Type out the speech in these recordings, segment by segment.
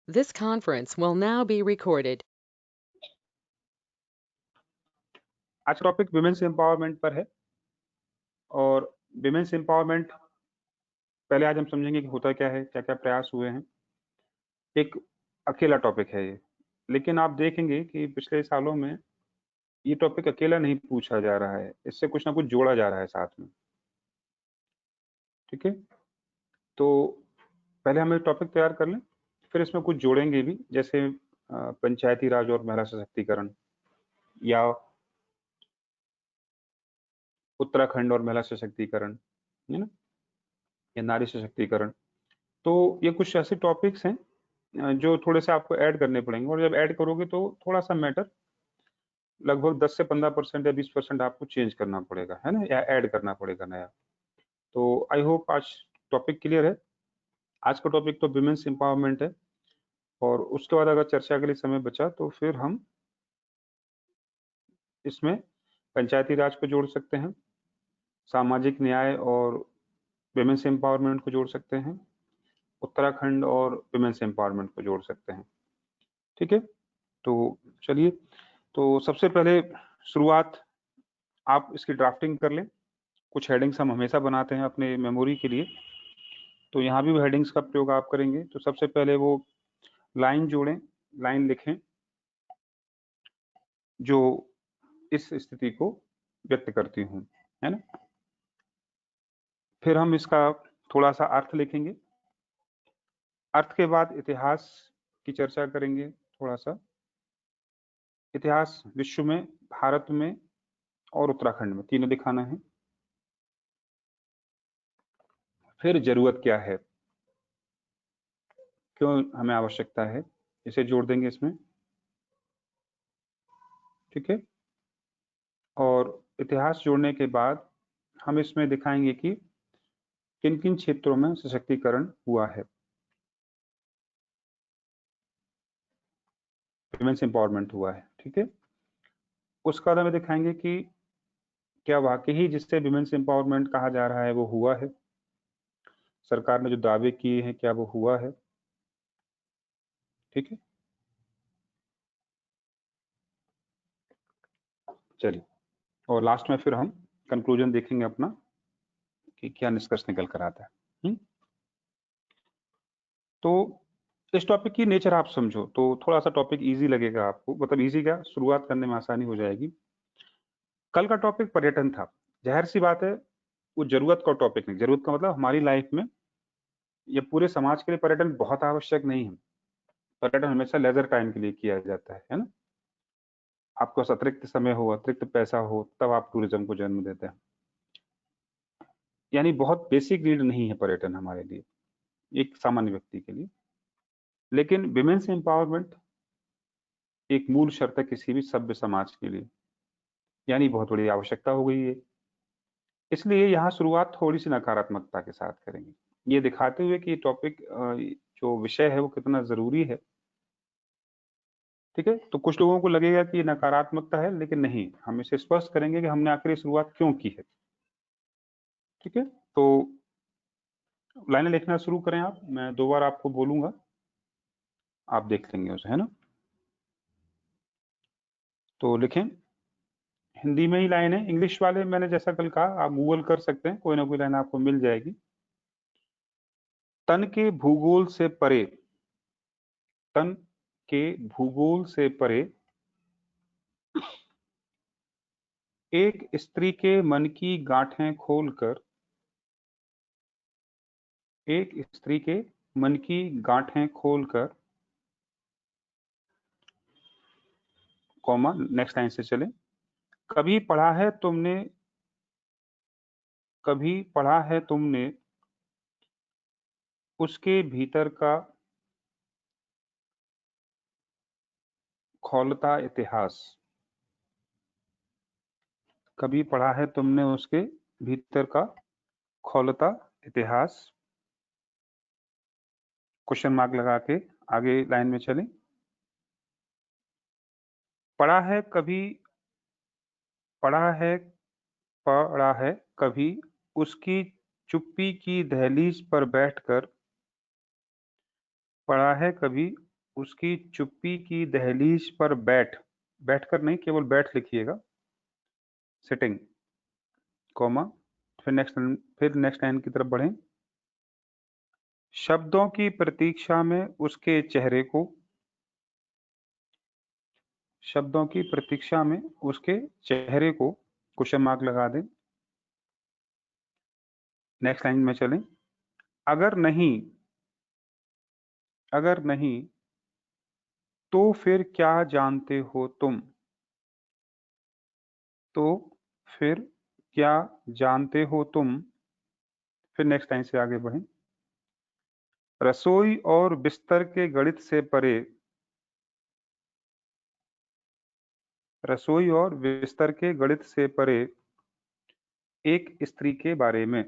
This conference will now be recorded. आज topic women's empowerment पर है और विमेंस एम्पावरमेंट पहले आज हम समझेंगे कि होता क्या है, क्या क्या प्रयास हुए हैं। एक अकेला टॉपिक है ये, लेकिन आप देखेंगे कि पिछले सालों में ये टॉपिक अकेला नहीं पूछा जा रहा है, इससे कुछ ना कुछ जोड़ा जा रहा है साथ में। ठीक है, तो पहले हम एक टॉपिक तैयार कर लें, फिर इसमें कुछ जोड़ेंगे भी, जैसे पंचायती राज और महिला सशक्तिकरण, या उत्तराखंड और महिला सशक्तिकरण, है ना, या नारी सशक्तिकरण। तो ये कुछ ऐसे टॉपिक्स हैं जो थोड़े से आपको ऐड करने पड़ेंगे, और जब ऐड करोगे तो थोड़ा सा मैटर लगभग 10 से 15% या 20% आपको चेंज करना पड़ेगा, है ना, या ऐड करना पड़ेगा नया। तो आई होप आज टॉपिक क्लियर है। आज का टॉपिक तो विमेंस एम्पावरमेंट है, और उसके बाद अगर चर्चा के लिए समय बचा तो फिर हम इसमें पंचायती राज को जोड़ सकते हैं, सामाजिक न्याय और विमेंस एम्पावरमेंट को जोड़ सकते हैं, उत्तराखंड और विमेंस एम्पावरमेंट को जोड़ सकते हैं। ठीक है, तो चलिए, तो सबसे पहले शुरुआत, आप इसकी ड्राफ्टिंग कर लें। कुछ हेडिंग्स हम हमेशा बनाते हैं अपने मेमोरी के लिए, तो यहाँ भी वो हेडिंग्स का प्रयोग आप करेंगे। तो सबसे पहले वो लाइन जोड़ें, लाइन लिखें जो इस स्थिति को व्यक्त करती हूँ, है ना। फिर हम इसका थोड़ा सा अर्थ लिखेंगे, अर्थ के बाद इतिहास की चर्चा करेंगे थोड़ा सा। इतिहास विश्व में, भारत में और उत्तराखंड में, तीनों दिखाना है। फिर जरूरत क्या है, क्यों हमें आवश्यकता है, इसे जोड़ देंगे इसमें। ठीक है, और इतिहास जोड़ने के बाद हम इसमें दिखाएंगे कि किन किन क्षेत्रों में सशक्तिकरण हुआ है, विमेंस एम्पावरमेंट हुआ है। ठीक है, उसका बाद हमें दिखाएंगे कि क्या वाकई ही जिससे विमेंस एम्पावरमेंट कहा जा रहा है वो हुआ है, सरकार ने जो दावे किए हैं क्या वो हुआ है। ठीक है, चलिए, और लास्ट में फिर हम कंक्लूजन देखेंगे अपना कि क्या निष्कर्ष निकल कर आता है। तो इस टॉपिक की नेचर आप समझो तो थोड़ा सा टॉपिक इजी लगेगा आपको, मतलब इजी क्या, शुरुआत करने में आसानी हो जाएगी। कल का टॉपिक पर्यटन था, जाहिर सी बात है वो जरूरत का टॉपिक नहीं, जरूरत का मतलब हमारी लाइफ में या पूरे समाज के लिए पर्यटन बहुत आवश्यक नहीं है। पर्यटन हमेशा लेजर टाइम के लिए किया जाता है ना। आपके पास अतिरिक्त समय हो, अतिरिक्त पैसा हो, तब आप टूरिज्म को जन्म देते हैं। यानी बहुत बेसिक नीड नहीं है पर्यटन हमारे लिए, एक सामान्य व्यक्ति के लिए। लेकिन विमेंस एम्पावरमेंट एक मूल शर्त है किसी भी सभ्य समाज के लिए, यानी बहुत बड़ी आवश्यकता हो गई है। इसलिए यहाँ शुरुआत थोड़ी सी नकारात्मकता के साथ करेंगे, ये दिखाते हुए कि ये टॉपिक, जो विषय है वो कितना जरूरी है। ठीक है, तो कुछ लोगों को लगेगा कि ये नकारात्मकता है, लेकिन नहीं, हम इसे स्पष्ट करेंगे कि हमने आखिर शुरुआत क्यों की है। ठीक है, तो लाइनें लिखना शुरू करें आप, मैं दो बार आपको बोलूंगा, आप देख लेंगे उसे, है ना। तो लिखें, हिंदी में ही लाइन है, इंग्लिश वाले मैंने जैसा कल कहा आप गूगल कर सकते हैं, कोई ना कोई लाइन आपको मिल जाएगी। तन के भूगोल से परे, तन के भूगोल से परे एक स्त्री के मन की गांठें खोलकर, एक स्त्री के मन की गांठें खोलकर, कॉमा, नेक्स्ट लाइन से चले। कभी पढ़ा है तुमने, कभी पढ़ा है तुमने उसके भीतर का खौलता इतिहास, कभी पढ़ा है तुमने उसके भीतर का खौलता इतिहास, क्वेश्चन मार्क लगा के आगे लाइन में चलें। पढ़ा है कभी, पढ़ा है, पढ़ा है कभी उसकी चुप्पी की दहलीज पर बैठकर, पढ़ा है कभी उसकी चुप्पी की दहलीज पर बैठकर नहीं, केवल बैठ लिखिएगा, सिटिंग, कॉमा, फिर नेक्स्ट लाइन की तरफ बढ़ें। शब्दों की प्रतीक्षा में उसके चेहरे को, शब्दों की प्रतीक्षा में उसके चेहरे को क्वेश्चन मार्क लगा दें। नेक्स्ट लाइन में चलें। अगर नहीं, अगर नहीं तो फिर क्या जानते हो तुम, तो फिर क्या जानते हो तुम। फिर नेक्स्ट लाइन से आगे बढ़ें। रसोई और बिस्तर के गणित से परे, रसोई और बिस्तर के गणित से परे एक स्त्री के बारे में,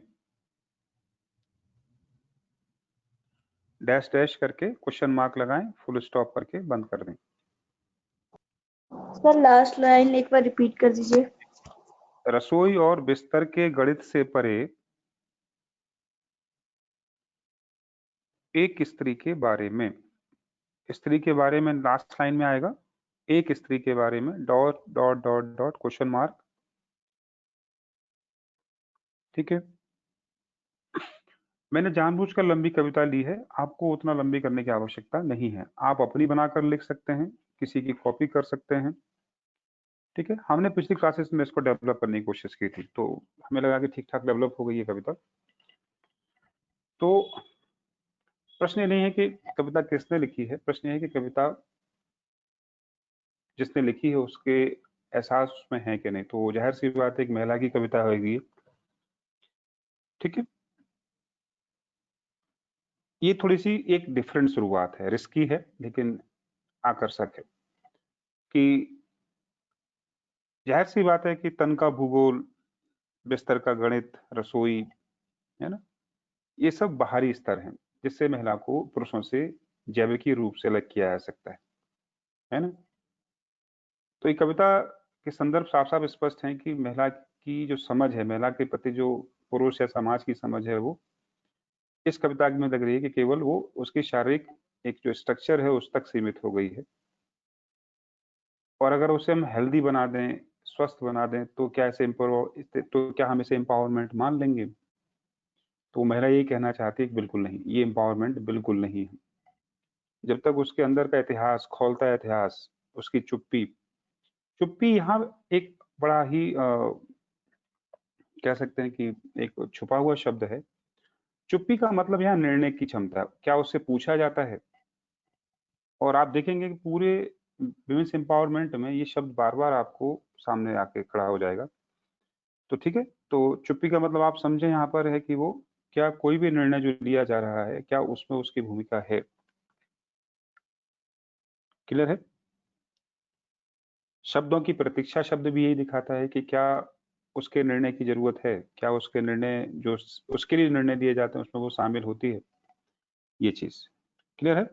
डैश डैश करके क्वेश्चन मार्क लगाएं, फुल स्टॉप करके बंद कर दें। सर लास्ट लाइन एक बार रिपीट कर दीजिए। रसोई और बिस्तर के गणित से परे एक स्त्री के बारे में, स्त्री के बारे में लास्ट लाइन में आएगा, एक स्त्री के बारे में dot dot dot dot question mark. ठीक है, मैंने जानबूझकर लंबी कविता ली है, आपको उतना लंबी करने की आवश्यकता नहीं है, आप अपनी बनाकर लिख सकते हैं, किसी की कॉपी कर सकते हैं। ठीक है, हमने पिछली क्लासेस में इसको डेवलप करने की कोशिश की थी, तो हमें लगा कि ठीक ठाक डेवलप हो गई है कविता। तो प्रश्न ये नहीं है कि कविता किसने लिखी है, प्रश्न ये है कि कविता जिसने लिखी है उसके एहसास उसमें है कि नहीं। तो जाहिर सी बात है, एक महिला की कविता होगी। ठीक है, ये थोड़ी सी एक डिफरेंट शुरुआत है, रिस्की है लेकिन आकर्षक है। कि जाहिर सी बात है कि तन का भूगोल, बिस्तर का गणित, रसोई, है ना, ये सब बाहरी स्तर हैं जिससे महिला को पुरुषों से जैविकी रूप से अलग किया जा सकता है ना। तो ये कविता के संदर्भ साफ साफ स्पष्ट है कि महिला की जो समझ है, महिला के प्रति जो पुरुष या समाज की समझ है, वो इस कविता में लग रही है कि केवल वो उसकी शारीरिक एक जो स्ट्रक्चर है उस तक सीमित हो गई है। और अगर उसे हम हेल्दी बना दें, स्वस्थ बना दें, तो क्या तो क्या हम इसे एम्पावरमेंट मान लेंगे। तो महिला यही कहना चाहती है कि बिल्कुल नहीं, ये एम्पावरमेंट बिल्कुल नहीं है। जब तक उसके अंदर का इतिहास खोलता है, इतिहास, उसकी चुप्पी, चुप्पी यहाँ एक बड़ा ही कह सकते हैं कि एक छुपा हुआ शब्द है। चुप्पी का मतलब यहाँ निर्णय की क्षमता, क्या उससे पूछा जाता है। और आप देखेंगे कि पूरे विमेंस एम्पावरमेंट में ये शब्द बार बार आपको सामने आके खड़ा हो जाएगा। तो ठीक है, तो चुप्पी का मतलब आप समझे यहाँ पर है कि वो क्या कोई भी निर्णय जो लिया जा रहा है, क्या उसमें उसकी भूमिका है। क्लियर है। शब्दों की प्रतीक्षा शब्द भी यही दिखाता है कि क्या उसके निर्णय की जरूरत है, क्या उसके निर्णय जो उसके लिए निर्णय दिए जाते हैं उसमें वो शामिल होती है, ये चीज। क्लियर है।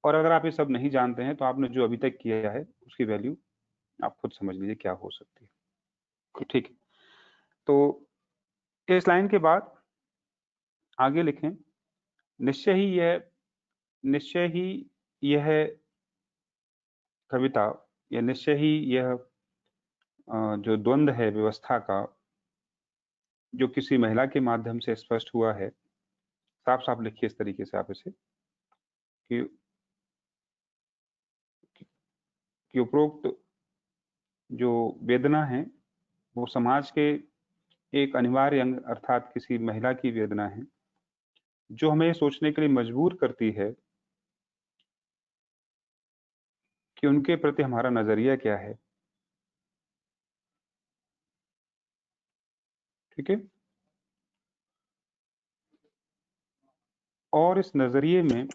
और अगर आप ये सब नहीं जानते हैं तो आपने जो अभी तक किया है उसकी वैल्यू आप खुद समझ लीजिए क्या हो सकती है। ठीक है, तो इस लाइन के बाद आगे लिखें, निश्चय ही यह, निश्चय ही यह कविता, या निश्चय ही यह जो द्वंद्व है व्यवस्था का, जो किसी महिला के माध्यम से स्पष्ट हुआ है। साफ साफ लिखिए इस तरीके से आप इसे कि उपरोक्त जो वेदना है वो समाज के एक अनिवार्य अंग अर्थात किसी महिला की वेदना है, जो हमें सोचने के लिए मजबूर करती है कि उनके प्रति हमारा नजरिया क्या है। ठीक है, और इस नजरिए में,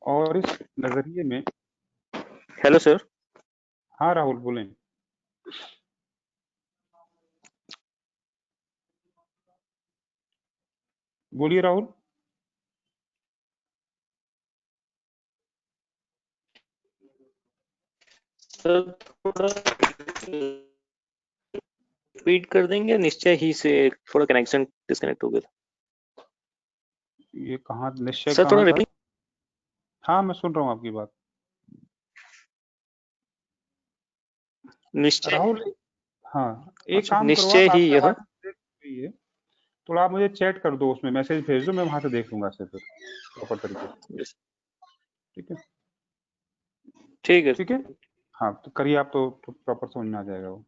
और इस नजरिए में, हेलो सर। हाँ राहुल बोलें। बोलिए राहुल। सर थोड़ा रिपीट कर देंगे, निश्चय ही से थोड़ा कनेक्शन डिस्कनेक्ट हो गया था। ये कहाँ निश्चय सर थोड़ा कहाँ था? रिपीट। हाँ मैं सुन रहा हूँ आपकी बात निश्चय। राहुल। हाँ एक अच्छा, काम करो, निश्चय आप ही आपकी यह। आवाज देख रही है, थोड़ा आप मुझे चैट कर दो, उसमें मैसेज भेज दो, मैं वहां से देख लूंगा इसे फिर प्रॉपर तरीके से। ठीक है ठीक है। ठीक है। हाँ तो करिए आप, तो प्रॉपर समझ में आ जाएगा वो।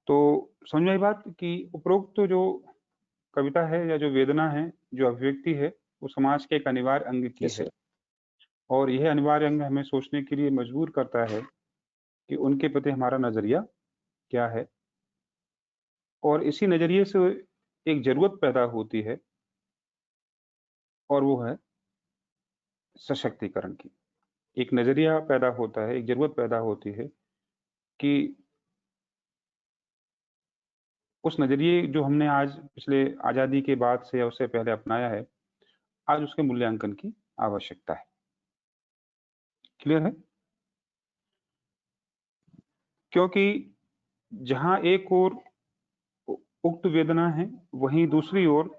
तो समझ में आई बात कि उपरोक्त तो जो कविता है या जो वेदना है, जो अभिव्यक्ति है, वो समाज के एक अनिवार्य अंग की यस है, सर। और यह अनिवार्य अंग हमें सोचने के लिए मजबूर करता है कि उनके प्रति हमारा नजरिया क्या है, और इसी नजरिए से एक जरूरत पैदा होती है, और वो है सशक्तिकरण की। एक नजरिया पैदा होता है, एक जरूरत पैदा होती है कि उस नजरिए जो हमने आज पिछले आजादी के बाद से या उससे पहले अपनाया है, आज उसके मूल्यांकन की आवश्यकता है। क्लियर है? क्योंकि जहां एक ओर उक्त वेदना है, वहीं दूसरी ओर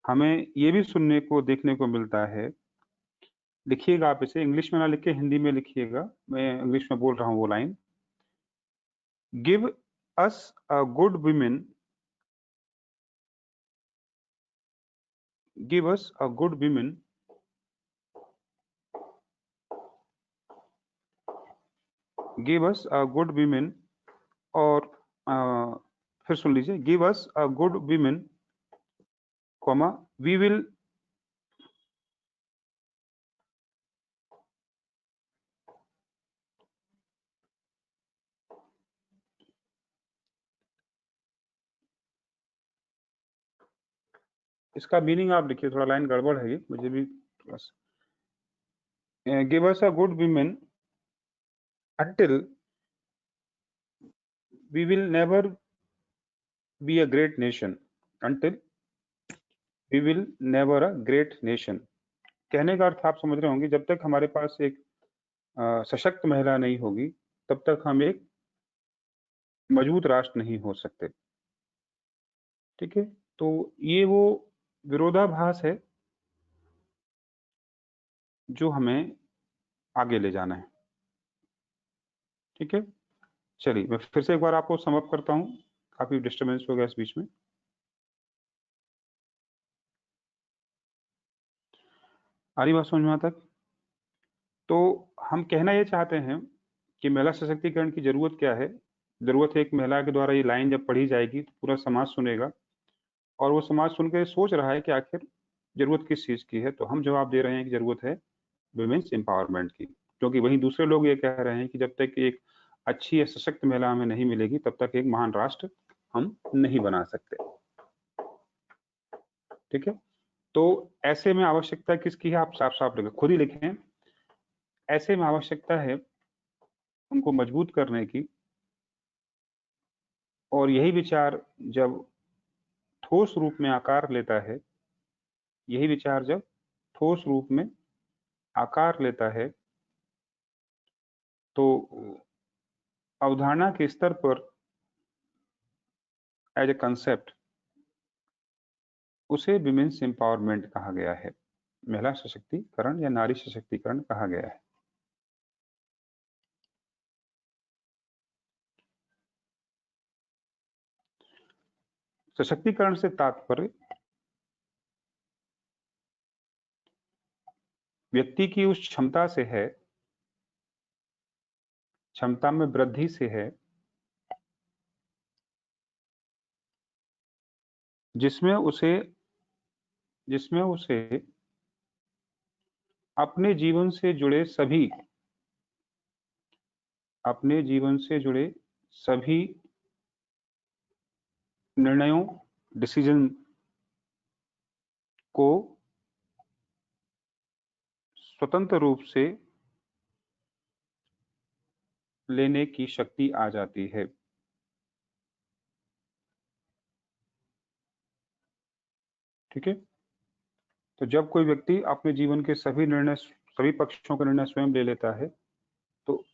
हमें ये भी सुनने को देखने को मिलता है। लिखिएगा आप इसे, इंग्लिश में ना लिख के हिंदी में लिखिएगा, मैं इंग्लिश में बोल रहा हूँ वो line. Give us a good women, give us a good women, give us a good women, और फिर सुन लीजिए, give us a good women, comma we will, इसका मीनिंग आप लिखिए, थोड़ा लाइन गड़बड़ है ये, मुझे भी थोड़ा सा। Give us a good women until we will never be a great nation, until we will never a great nation। कहने का अर्थ आप समझ रहे होंगे, जब तक हमारे पास एक सशक्त महिला नहीं होगी, तब तक हम एक मजबूत राष्ट्र नहीं हो सकते। ठीक है, तो ये वो विरोधाभास है जो हमें आगे ले जाना है। ठीक है, चलिए मैं फिर से एक बार आपको समअप करता हूँ, काफी डिस्टरबेंस हो गया इस बीच में। आ रही बात समझ में यहाँ तक? तो हम कहना ये चाहते हैं कि महिला सशक्तिकरण की जरूरत क्या है। जरूरत है एक महिला के द्वारा ये लाइन जब पढ़ी जाएगी तो पूरा समाज सुनेगा, और वो समाज सुन के सोच रहा है कि आखिर जरूरत किस चीज की है, तो हम जवाब दे रहे हैं कि जरूरत है वुमेन्स एम्पावरमेंट की। क्योंकि वहीं दूसरे लोग ये कह रहे हैं कि जब तक एक अच्छी या सशक्त महिला हमें नहीं मिलेगी, तब तक एक महान राष्ट्र हम नहीं बना सकते। ठीक है, तो ऐसे में आवश्यकता किसकी है, आप साफ साफ लिखें, खुद ही लिखें। ऐसे में आवश्यकता है उनको मजबूत करने की, और यही विचार जब ठोस रूप में आकार लेता है, यही विचार जब ठोस रूप में आकार लेता है, तो अवधारणा के स्तर पर एज ए कंसेप्ट उसे विमेन्स एम्पावरमेंट कहा गया है, महिला सशक्तिकरण या नारी सशक्तिकरण कहा गया है। सशक्तिकरण से तात्पर्य व्यक्ति की उस क्षमता से है, क्षमता में वृद्धि से है, जिसमें उसे अपने जीवन से जुड़े सभी निर्णयों, डिसीजन को स्वतंत्र रूप से लेने की शक्ति आ जाती है। ठीक है, तो जब कोई व्यक्ति अपने जीवन के सभी पक्षों का निर्णय स्वयं ले लेता है, तो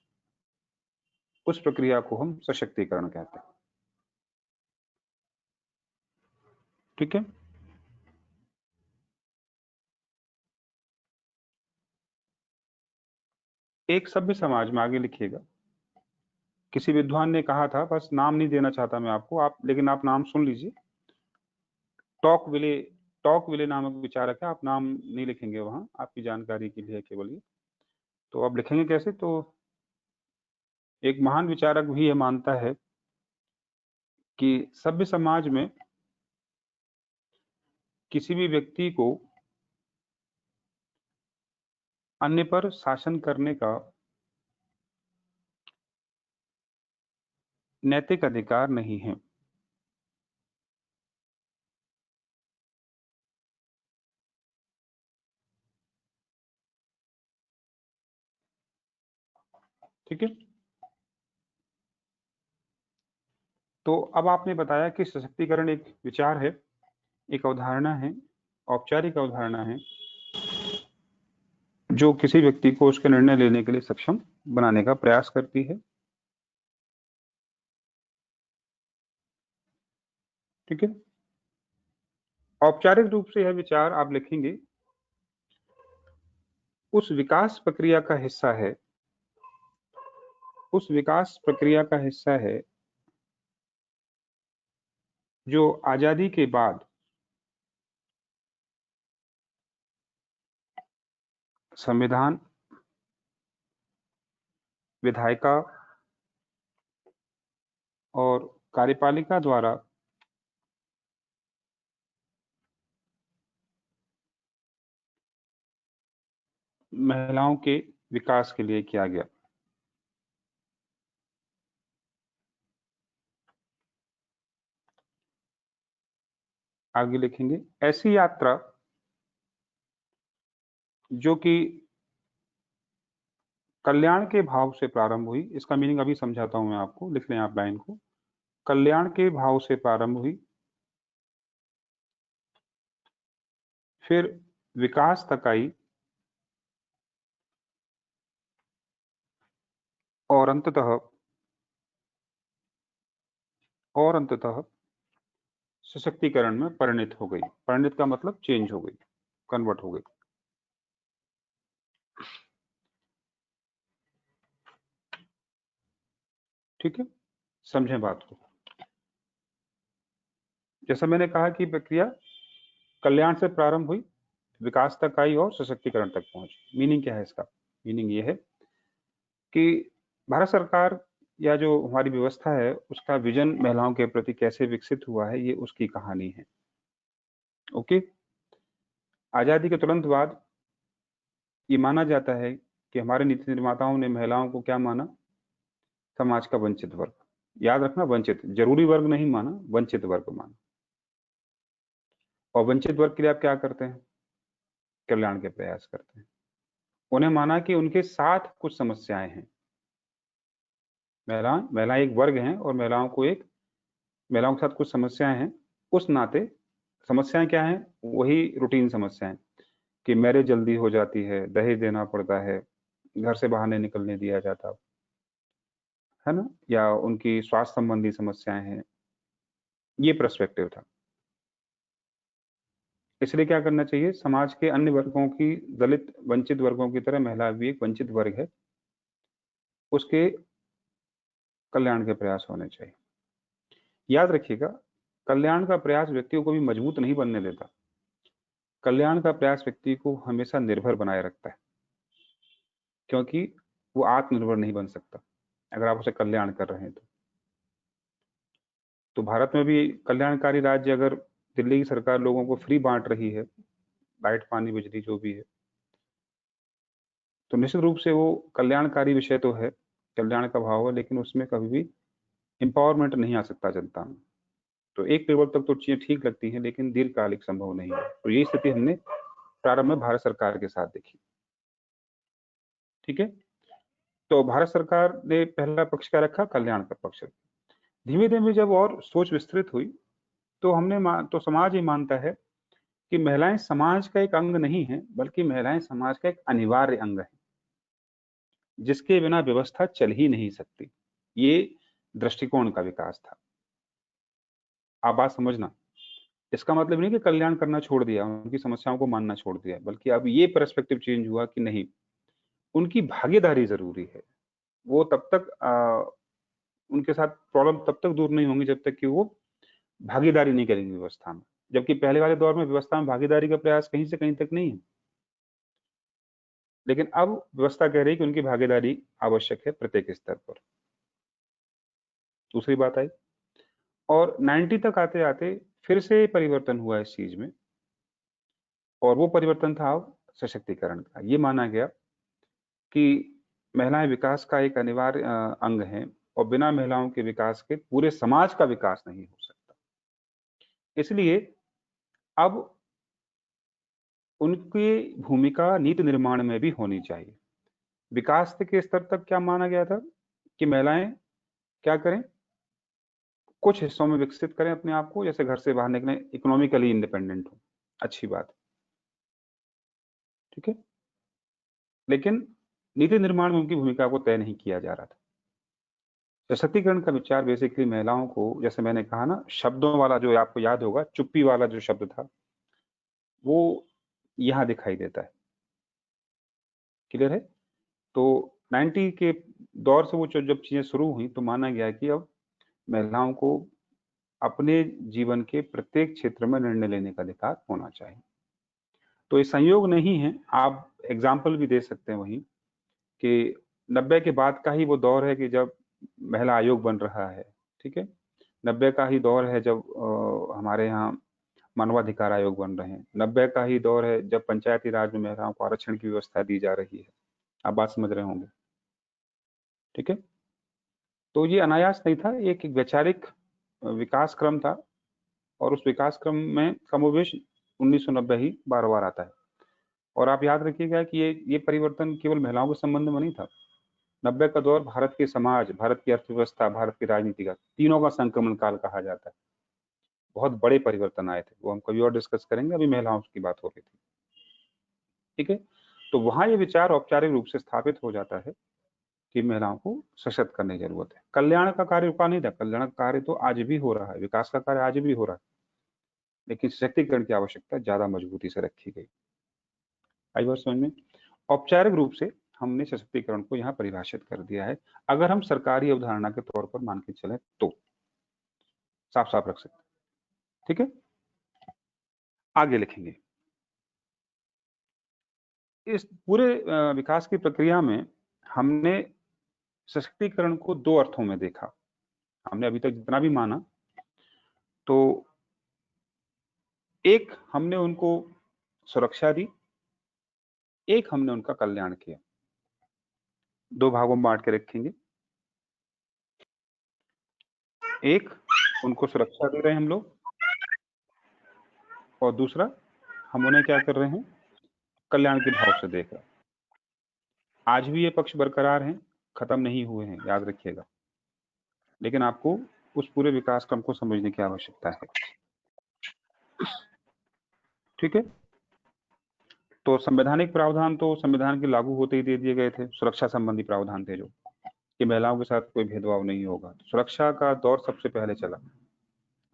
उस प्रक्रिया को हम सशक्तिकरण कहते हैं। ठीक है, एक सभ्य समाज में, आगे लिखिएगा, किसी विद्वान ने कहा था, बस नाम नहीं देना चाहता मैं आपको, लेकिन आप नाम सुन लीजिए। टॉक विले नामक विचारक है, आप नाम नहीं लिखेंगे वहां, आपकी जानकारी के लिए केवल ये। तो आप लिखेंगे कैसे? तो एक महान विचारक भी ये मानता है कि सभ्य समाज में किसी भी व्यक्ति को अन्य पर शासन करने का नैतिक अधिकार नहीं है। ठीक है। तो अब आपने बताया कि सशक्तिकरण एक विचार है, एक अवधारणा है, औपचारिक अवधारणा है, जो किसी व्यक्ति को उसके निर्णय लेने के लिए सक्षम बनाने का प्रयास करती है। ठीक है। औपचारिक रूप से यह विचार आप लिखेंगे उस विकास प्रक्रिया का हिस्सा है, उस विकास प्रक्रिया का हिस्सा है जो आजादी के बाद संविधान, विधायिका और कार्यपालिका द्वारा महिलाओं के विकास के लिए किया गया। आगे लिखेंगे, ऐसी यात्रा जो कि कल्याण के भाव से प्रारंभ हुई, इसका मीनिंग अभी समझाता हूं मैं आपको, लिख लें आप लाइन को। कल्याण के भाव से प्रारंभ हुई, फिर विकास तक आई और अंततः सशक्तिकरण में परिणत हो गई। परिणत का मतलब चेंज हो गई, कन्वर्ट हो गई। ठीक है, समझें बात को। जैसा मैंने कहा कि प्रक्रिया कल्याण से प्रारंभ हुई, विकास तक आई और सशक्तिकरण तक पहुंची। मीनिंग क्या है इसका? मीनिंग ये है कि भारत सरकार या जो हमारी व्यवस्था है उसका विजन महिलाओं के प्रति कैसे विकसित हुआ है, ये उसकी कहानी है। ओके। आजादी के तुरंत बाद ये माना जाता है कि हमारे नीति निर्माताओं ने महिलाओं को क्या माना? समाज का वंचित वर्ग। याद रखना, वंचित, जरूरी वर्ग नहीं माना, वंचित वर्ग माना। और वंचित वर्ग के लिए आप क्या करते हैं? कल्याण के प्रयास करते हैं। उन्हें माना कि उनके साथ कुछ समस्याएं हैं। महिलाएं एक वर्ग हैं और महिलाओं के साथ कुछ समस्याएं हैं। उस नाते समस्याएं क्या हैं? वही रूटीन समस्याएं कि मैरिज जल्दी हो जाती है, दहेज देना पड़ता है, घर से बाहर नहीं निकलने दिया जाता है ना, या उनकी स्वास्थ्य संबंधी समस्याएं हैं। ये पर्सपेक्टिव था। इसलिए क्या करना चाहिए? समाज के अन्य वर्गों की, दलित वंचित वर्गों की तरह महिला भी एक वंचित वर्ग है, उसके कल्याण के प्रयास होने चाहिए। याद रखिएगा, कल्याण का प्रयास व्यक्तियों को भी मजबूत नहीं बनने देता। कल्याण का प्रयास व्यक्ति को हमेशा निर्भर बनाए रखता है, क्योंकि वो आत्मनिर्भर नहीं बन सकता अगर आप उसे कल्याण कर रहे हैं तो भारत में भी कल्याणकारी राज्य, अगर दिल्ली की सरकार लोगों को फ्री बांट रही है, लाइट, पानी, बिजली जो भी है, तो निश्चित रूप से वो कल्याणकारी विषय तो है, कल्याण का भाव है, लेकिन उसमें कभी भी एम्पावरमेंट नहीं आ सकता जनता में। तो एक लेवल तक तो चीजें ठीक लगती हैं, लेकिन दीर्घकालिक संभव नहीं है। तो यही स्थिति हमने प्रारंभ में भारत सरकार के साथ देखी। ठीक है। तो भारत सरकार ने पहला पक्ष क्या रखा? कल्याण का पक्ष। धीमे धीमे जब और सोच विस्तृत हुई तो समाज ये मानता है कि महिलाएं समाज का एक अंग नहीं है, बल्कि महिलाएं समाज का एक अनिवार्य अंग है, जिसके बिना व्यवस्था चल ही नहीं सकती। ये दृष्टिकोण का विकास था। आप बात समझना, इसका मतलब नहीं कि कल्याण करना छोड़ दिया, उनकी समस्याओं को मानना छोड़ दिया, बल्कि अब ये पर्सपेक्टिव चेंज हुआ कि नहीं, उनकी भागीदारी जरूरी है। वो तब तक उनके साथ प्रॉब्लम तब तक दूर नहीं होंगी जब तक कि वो भागीदारी नहीं करेंगे व्यवस्था में, जबकि पहले वाले दौर में व्यवस्था में भागीदारी का प्रयास कहीं से कहीं तक नहीं है। लेकिन अब व्यवस्था कह रही है कि उनकी भागीदारी आवश्यक है प्रत्येक स्तर पर। दूसरी बात आई, और 90 तक आते आते फिर से परिवर्तन हुआ इस चीज में, और वो परिवर्तन था सशक्तिकरण का। ये माना गया कि महिलाएं विकास का एक अनिवार्य अंग है, और बिना महिलाओं के विकास के पूरे समाज का विकास नहीं हो सकता। इसलिए अब उनकी भूमिका नीति निर्माण में भी होनी चाहिए। विकास के स्तर तक क्या माना गया था कि महिलाएं क्या करें, कुछ हिस्सों में विकसित करें अपने आप को, जैसे घर से बाहर निकलें, इकोनॉमिकली इंडिपेंडेंट हो, अच्छी बात है, ठीक है। लेकिन नीति निर्माण में उनकी भूमिका को तय नहीं किया जा रहा था। सशक्तिकरण का विचार बेसिकली महिलाओं को, जैसे मैंने कहा ना, शब्दों वाला, जो आपको याद होगा चुप्पी वाला जो शब्द था, वो यहां दिखाई देता है। क्लियर है? तो 90 के दौर से वो जब चीजें शुरू हुई तो माना गया कि अब महिलाओं को अपने जीवन के प्रत्येक क्षेत्र में निर्णय लेने का अधिकार होना चाहिए। तो ये संयोग नहीं है, आप एग्जाम्पल भी दे सकते हैं वहीं कि 90 के बाद का ही वो दौर है कि जब महिला आयोग बन रहा है, ठीक है। 90 का ही दौर है जब हमारे यहाँ मानवाधिकार आयोग बन रहे हैं। 90 का ही दौर है जब पंचायती राज में महिलाओं को आरक्षण की व्यवस्था दी जा रही है। आप बात समझ रहे होंगे, ठीक है। तो ये अनायास नहीं था, एक वैचारिक विकास क्रम था, और उस विकास क्रम में कमोबेश 1990 ही बार बार आता है। और आप याद रखिएगा कि ये परिवर्तन केवल महिलाओं के संबंध में नहीं था। 90 का दौर भारत के समाज, भारत की अर्थव्यवस्था, भारत की राजनीति का, तीनों का संक्रमण काल कहा जाता है। बहुत बड़े परिवर्तन आए थे, वो हम कभी और डिस्कस करेंगे, अभी महिलाओं की बात हो रही थी, ठीक है। तो वहां ये विचार औपचारिक रूप से स्थापित हो जाता है कि महिलाओं को सशक्त करने की जरूरत है। कल्याण का कार्य रुका नहीं था, कल्याण का कार्य तो आज भी हो रहा है, विकास का कार्य आज भी हो रहा है, लेकिन सशक्तिकरण की आवश्यकता ज्यादा मजबूती से रखी गई। आई बात समझ में? औपचारिक रूप से हमने सशक्तिकरण को यहाँ परिभाषित कर दिया है, अगर हम सरकारी अवधारणा के तौर पर मान के चले तो साफ साफ रख सकते, ठीक है। आगे लिखेंगे। इस पूरे विकास की प्रक्रिया में हमने सशक्तिकरण को दो अर्थों में देखा। हमने अभी तक जितना भी माना, तो एक हमने उनको सुरक्षा दी, एक हमने उनका कल्याण किया। दो भागों में बांट के रखेंगे। एक, उनको सुरक्षा दे रहे हैं हम लोग, और दूसरा, हम उन्हें क्या कर रहे हैं, कल्याण के भाव से देख रहे हैं। आज भी ये पक्ष बरकरार हैं, खत्म नहीं हुए हैं, याद रखिएगा। लेकिन आपको उस पूरे विकास क्रम को समझने की आवश्यकता है, ठीक है। तो संवैधानिक प्रावधान तो संविधान के लागू होते ही दे दिए गए थे। सुरक्षा संबंधी प्रावधान थे जो कि महिलाओं के साथ कोई भेदभाव नहीं होगा। तो सुरक्षा का दौर सबसे पहले चला,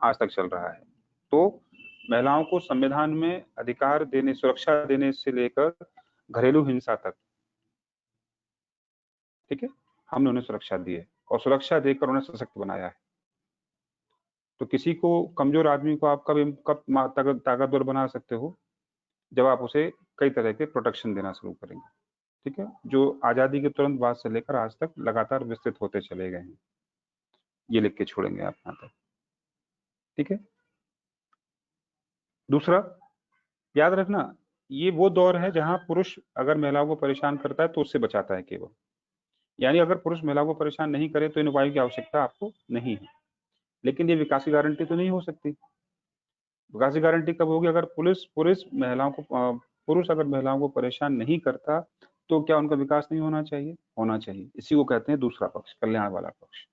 आज तक चल रहा है। तो महिलाओं को संविधान में अधिकार देने, सुरक्षा देने से लेकर घरेलू हिंसा तक, ठीक है, हमने उन्हें सुरक्षा दी है, और सुरक्षा देकर उन्हें सशक्त बनाया है। तो किसी को, कमजोर आदमी को आप कब ताकतवर बना सकते हो, जब आप उसे कई तरह के प्रोटेक्शन देना शुरू करेंगे, ठीक है, जो आजादी के तुरंत बाद से लेकर आज तक लगातार विस्तृत होते चले गए हैं। ये लिख के छोड़ेंगे आप यहाँ तक, ठीक है। दूसरा, याद रखना, ये वो दौर है जहां पुरुष अगर महिलाओं को परेशान करता है तो उससे बचाता है केवल। यानी अगर पुरुष महिलाओं को परेशान नहीं करे तो इन उपायों की आवश्यकता आपको नहीं है। लेकिन ये विकास की गारंटी तो नहीं हो सकती। विकास की गारंटी कब होगी, अगर पुरुष अगर महिलाओं को परेशान नहीं करता तो क्या उनका विकास नहीं होना चाहिए? होना चाहिए। इसी को कहते हैं दूसरा पक्ष, कल्याण वाला पक्ष,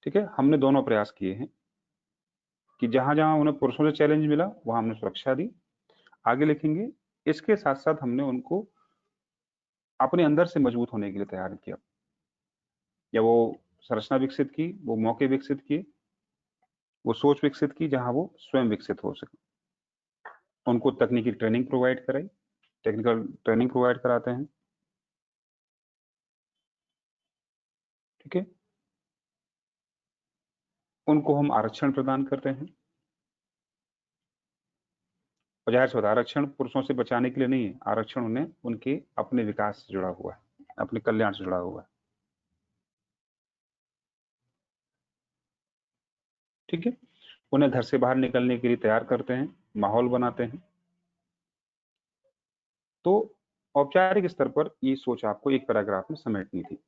ठीक है। हमने दोनों प्रयास किए हैं कि जहां जहां उन्हें पुरुषों से चैलेंज मिला वहां हमने सुरक्षा दी। आगे लिखेंगे, इसके साथ साथ हमने उनको अपने अंदर से मजबूत होने के लिए तैयार किया, या वो संरचना विकसित की, वो मौके विकसित किए, वो सोच विकसित की जहां वो स्वयं विकसित हो सके। उनको तकनीकी ट्रेनिंग प्रोवाइड कराई, टेक्निकल ट्रेनिंग प्रोवाइड कराते हैं, ठीक है, उनको हम आरक्षण प्रदान करते हैं। और जाहिर सी बात है, आरक्षण पुरुषों से बचाने के लिए नहीं है, आरक्षण उन्हें उनके अपने विकास से जुड़ा हुआ है, अपने कल्याण से जुड़ा हुआ है। ठीक है, उन्हें घर से बाहर निकलने के लिए तैयार करते हैं, माहौल बनाते हैं। तो औपचारिक स्तर पर ये सोच आपको एक पैराग्राफ में समेटनी थी।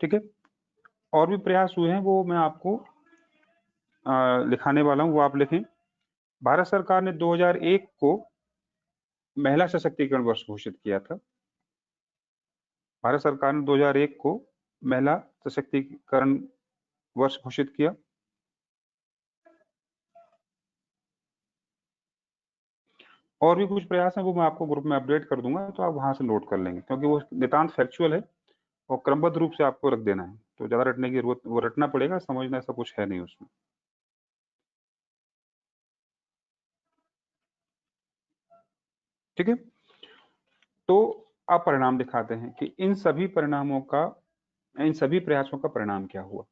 ठीक है, और भी प्रयास हुए हैं, वो मैं आपको लिखाने वाला हूं, वो आप लिखें। भारत सरकार ने 2001 को महिला सशक्तिकरण वर्ष घोषित किया था। भारत सरकार ने 2001 को महिला सशक्तिकरण वर्ष घोषित किया। और भी कुछ प्रयास हैं, वो मैं आपको ग्रुप में अपडेट कर दूंगा, तो आप वहां से नोट कर लेंगे, क्योंकि वो नितांत फैक्चुअल है और क्रमबद्ध रूप से आपको रख देना है, तो ज्यादा रटने की जरूरत, वो रटना पड़ेगा, समझना ऐसा कुछ है नहीं उसमें। ठीक है, तो आप परिणाम दिखाते हैं कि इन सभी परिणामों का, इन सभी प्रयासों का परिणाम क्या हुआ।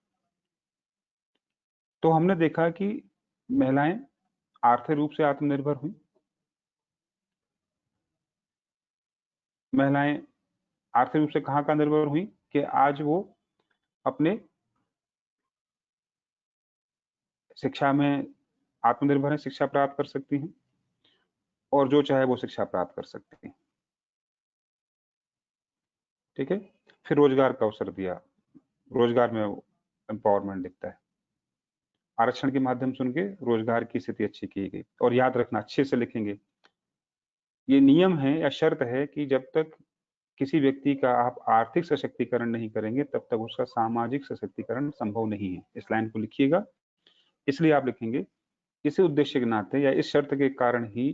तो हमने देखा कि महिलाएं आर्थिक रूप से आत्मनिर्भर हुई, महिलाएं आर्थिक रूप से कहाँ निर्भर हुई कि आज वो अपने शिक्षा में आत्मनिर्भर है, शिक्षा प्राप्त कर सकती हैं और जो चाहे वो शिक्षा प्राप्त कर सकती हैं। ठीक है, फिर रोजगार का अवसर दिया, रोजगार में एम्पावरमेंट दिखता है, आरक्षण के माध्यम से उनके रोजगार की स्थिति अच्छी की गई। और याद रखना, अच्छे से लिखेंगे, ये नियम है या शर्त है कि जब तक किसी व्यक्ति का आप आर्थिक सशक्तिकरण नहीं करेंगे तब तक उसका सामाजिक सशक्तिकरण संभव नहीं है। इस लाइन को लिखिएगा, इसलिए आप लिखेंगे इसी उद्देश्य के नाते या इस शर्त के कारण ही,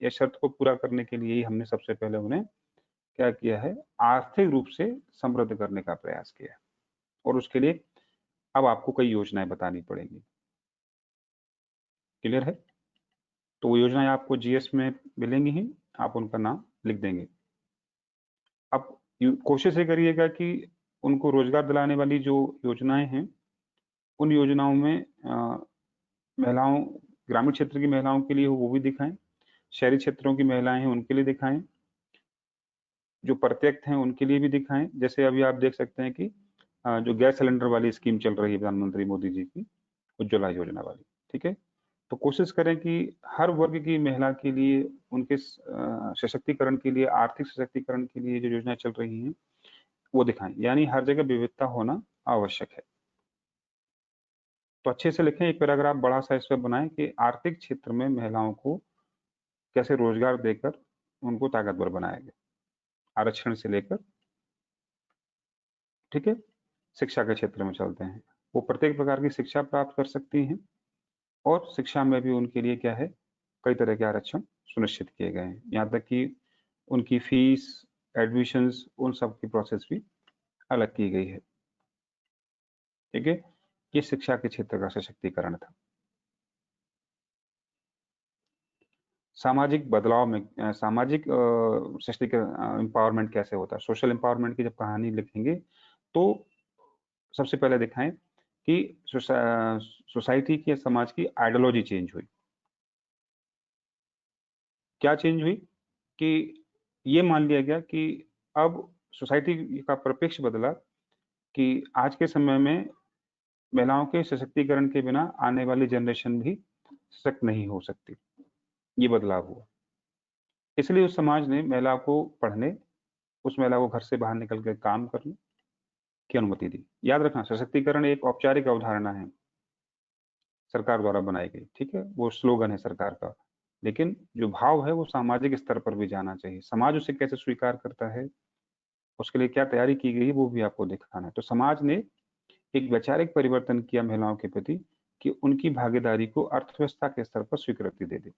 या शर्त को पूरा करने के लिए ही हमने सबसे पहले उन्हें क्या किया है, आर्थिक रूप से समृद्ध करने का प्रयास किया है। और उसके लिए अब आपको कई योजनाएं बतानी पड़ेंगी। क्लियर है? तो वो योजनाएं आपको जीएस में मिलेंगी ही, आप उनका नाम लिख देंगे। अब कोशिश ये करिएगा कि उनको रोजगार दिलाने वाली जो योजनाएं हैं, उन योजनाओं में महिलाओं, ग्रामीण क्षेत्र की महिलाओं के लिए हो वो भी दिखाएं, शहरी क्षेत्रों की महिलाएं हैं उनके लिए दिखाएं, जो प्रत्यक्ष हैं उनके लिए भी दिखाएं। जैसे अभी आप देख सकते हैं कि जो गैस सिलेंडर वाली स्कीम चल रही है प्रधानमंत्री मोदी जी की, उज्ज्वला योजना वाली। ठीक है, तो कोशिश करें कि हर वर्ग की महिला के लिए, उनके सशक्तिकरण के लिए, आर्थिक सशक्तिकरण के लिए जो योजनाएं चल रही हैं वो दिखाएं, यानी हर जगह विविधता होना आवश्यक है। तो अच्छे से लिखें, एक पैराग्राफ बड़ा सा इस पर बनाएं कि आर्थिक क्षेत्र में महिलाओं को कैसे रोजगार देकर उनको ताकतवर बनाया गया, आरक्षण से लेकर। ठीक है, शिक्षा के क्षेत्र में चलते हैं, वो प्रत्येक प्रकार की शिक्षा प्राप्त कर सकती हैं और शिक्षा में भी उनके लिए क्या है, कई तरह के आरक्षण सुनिश्चित किए गए हैं, यहाँ तक कि उनकी फीस, एडमिशंस, उन सब की प्रोसेस भी अलग की गई है। ठीक है, ये शिक्षा के क्षेत्र का सशक्तिकरण था। सामाजिक बदलाव में सामाजिक सशक्तिकरण, एम्पावरमेंट कैसे होता है, सोशल एम्पावरमेंट की जब कहानी लिखेंगे तो सबसे पहले दिखाएं कि सोसाइटी की, समाज की आइडियोलॉजी चेंज हुई। क्या चेंज हुई कि ये मान लिया गया कि अब सोसाइटी का परिप्रेक्ष्य बदला कि आज के समय में महिलाओं के सशक्तिकरण के बिना आने वाली जनरेशन भी सशक्त नहीं हो सकती। ये बदलाव हुआ, इसलिए उस समाज ने महिला को पढ़ने, उस महिला को घर से बाहर निकल कर काम करने की अनुमति दी। याद रखना, सशक्तिकरण एक औपचारिक अवधारणा है, सरकार द्वारा बनाई गई। ठीक है, वो स्लोगन है सरकार का, लेकिन जो भाव है वो सामाजिक स्तर पर भी जाना चाहिए। समाज उसे कैसे स्वीकार करता है, उसके लिए क्या तैयारी की गई, वो भी आपको दिखाना है। तो समाज ने एक वैचारिक परिवर्तन किया महिलाओं के प्रति कि उनकी भागीदारी को अर्थव्यवस्था के स्तर पर स्वीकृति दे दे।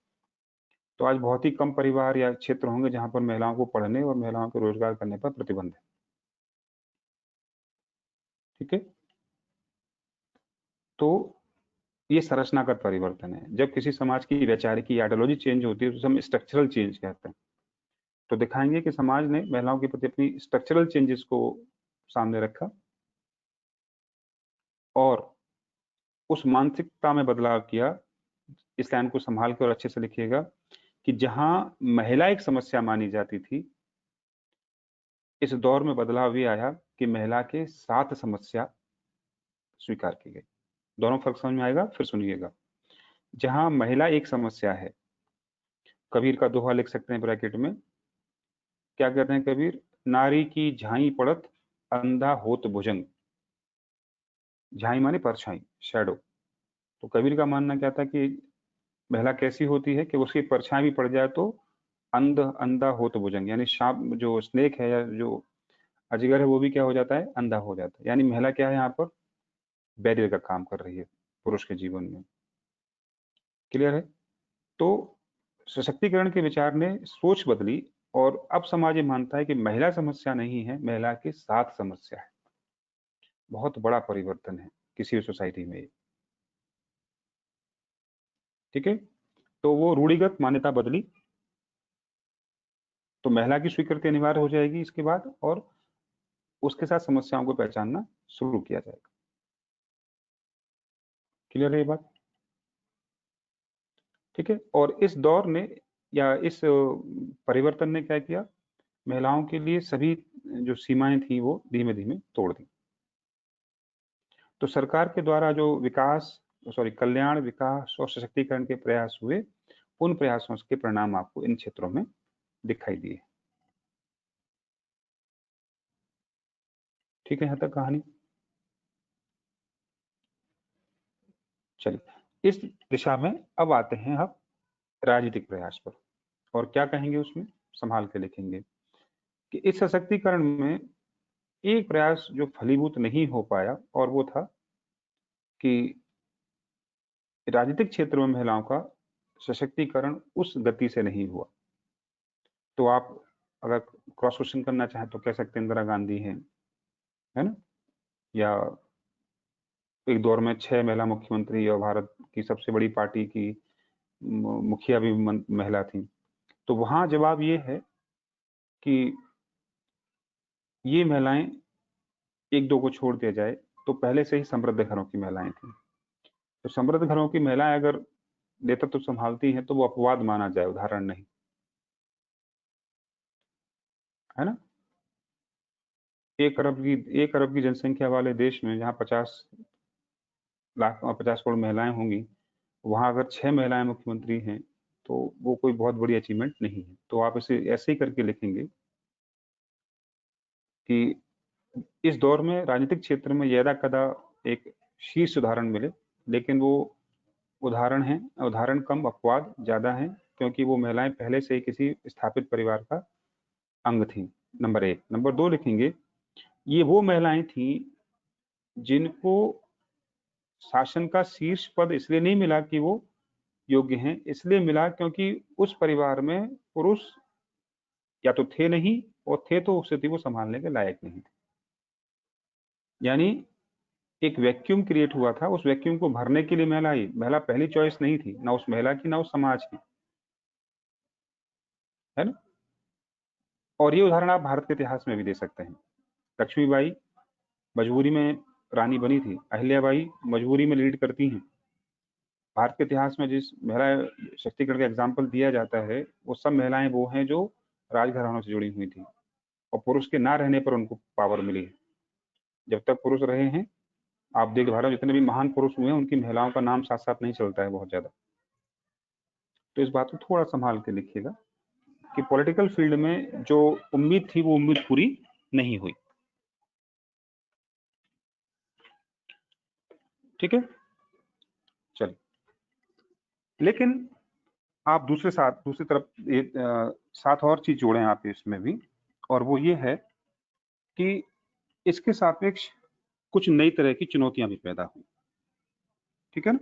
तो आज बहुत ही कम परिवार या क्षेत्र होंगे जहां पर महिलाओं को पढ़ने और महिलाओं को रोजगार करने पर प्रतिबंध है। ठीक है, तो ये संरचनागत परिवर्तन है। जब किसी समाज की वैचारिक आइडियोलॉजी चेंज होती है तो हम स्ट्रक्चरल चेंज कहते हैं। तो दिखाएंगे कि समाज ने महिलाओं के प्रति अपनी स्ट्रक्चरल चेंजेस को सामने रखा और उस मानसिकता में बदलाव किया। इस लाइन को संभाल कर और अच्छे से लिखिएगा कि जहां महिला एक समस्या मानी जाती थी, इस दौर में बदलाव ये आया कि महिला के साथ समस्या स्वीकार की गई। दोनों फर्क समझ में आएगा, फिर सुनिएगा। जहां महिला एक समस्या है, कबीर का दोहा लिख सकते हैं ब्रैकेट में। क्या कहते हैं कबीर? नारी की झाई पड़त अंधा होत भुजंग। झाई माने परछाई, शैडो। तो कबीर का मानना क्या था कि महिला कैसी होती है कि उसकी परछाई भी पड़ जाए तो अंधा होत भुजंग, यानी सांप जो स्नेक है या जो अजगर है वो भी क्या हो जाता है? अंधा हो जाता है। यानी महिला क्या है यहाँ पर? बैरियर का काम कर रही है पुरुष के जीवन में। क्लियर है? तो सशक्तिकरण के विचार ने सोच बदली और अब समाज ये मानता है कि महिला समस्या नहीं है, महिला के साथ समस्या है। बहुत बड़ा परिवर्तन है किसी भी सोसाइटी में। ठीक है? तो वो रूढ़िगत मान्यता बदली, तो महिला की स्वीकृति अनिवार्य हो जाएगी इसके बाद, और उसके साथ समस्याओं को पहचानना शुरू किया जाएगा। क्लियर है ये बात? ठीक है? और इस दौर ने या इस परिवर्तन ने क्या किया? महिलाओं के लिए सभी जो सीमाएं थी वो धीमे धीमे तोड़ दी। तो सरकार के द्वारा जो कल्याण, विकास और सशक्तिकरण के प्रयास हुए, उन प्रयासों के परिणाम आपको इन क्षेत्रों में दिखाई दिए। ठीक है यहाँ तक कहानी? चलिए, इस दिशा में अब आते हैं आप राजनीतिक प्रयास पर, और क्या कहेंगे उसमें संभाल के लिखेंगे कि इस सशक्तिकरण में एक प्रयास जो फलीभूत नहीं हो पाया, और वो था कि राजनीतिक क्षेत्र में महिलाओं का सशक्तिकरण उस गति से नहीं हुआ। तो आप अगर क्रॉस क्वेश्चन करना चाहें तो कह सकते हैं इंदिरा गांधी हैं, है ना, या एक दौर में 6 महिला मुख्यमंत्री और भारत की सबसे बड़ी पार्टी की मुखिया भी महिला थी। तो वहां जवाब ये है कि ये महिलाएं, एक दो को छोड़ दिया जाए तो पहले से ही समृद्ध घरों की महिलाएं थी। तो समृद्ध घरों की महिलाएं अगर नेतृत्व संभालती हैं तो वो अपवाद माना जाए, उदाहरण नहीं, है ना। 1 अरब की जनसंख्या वाले देश में जहाँ 50 लाख और 50 करोड़ महिलाएं होंगी, वहां अगर 6 महिलाएं मुख्यमंत्री हैं तो वो कोई बहुत बड़ी अचीवमेंट नहीं है। तो आप इसे ऐसे ही करके लिखेंगे कि इस दौर में राजनीतिक क्षेत्र में यदा कदा एक शीर्ष उदाहरण मिले, लेकिन वो उदाहरण कम, अपवाद ज्यादा हैं, क्योंकि वो महिलाएं पहले से ही किसी स्थापित परिवार का अंग थी। नंबर 1। नंबर 2 लिखेंगे, ये वो महिलाएं थी जिनको शासन का शीर्ष पद इसलिए नहीं मिला कि वो योग्य हैं, इसलिए मिला क्योंकि उस परिवार में पुरुष या तो थे नहीं, और थे तो स्थिति को संभालने के लायक नहीं थे। यानी एक वैक्यूम क्रिएट हुआ था, उस वैक्यूम को भरने के लिए महिला पहली चॉइस नहीं थी, ना उस महिला की ना उस समाज की, है ना। और ये उदाहरण आप भारत के इतिहास में भी दे सकते हैं। लक्ष्मीबाई मजबूरी में रानी बनी थी, अहिल्याबाई मजबूरी में लीड करती हैं। भारत के इतिहास में जिस महिला शक्तिकरण का एग्जाम्पल दिया जाता है, वो सब महिलाएं वो हैं जो राजघरानों से जुड़ी हुई थी, और पुरुष के ना रहने पर उनको पावर मिली है। जब तक पुरुष रहे हैं, आप देख भारत में जितने भी महान पुरुष हुए हैं, उनकी महिलाओं का नाम साथ साथ नहीं चलता है बहुत ज्यादा। तो इस बात को थोड़ा संभाल के लिखिएगा कि पॉलिटिकल फील्ड में जो उम्मीद थी वो उम्मीद पूरी नहीं हुई। ठीक है, चलिए। लेकिन आप दूसरी तरफ साथ और चीज जोड़ें आप इसमें भी, और वो ये है कि इसके सापेक्ष कुछ नई तरह की चुनौतियां भी पैदा हुई। ठीक है ना,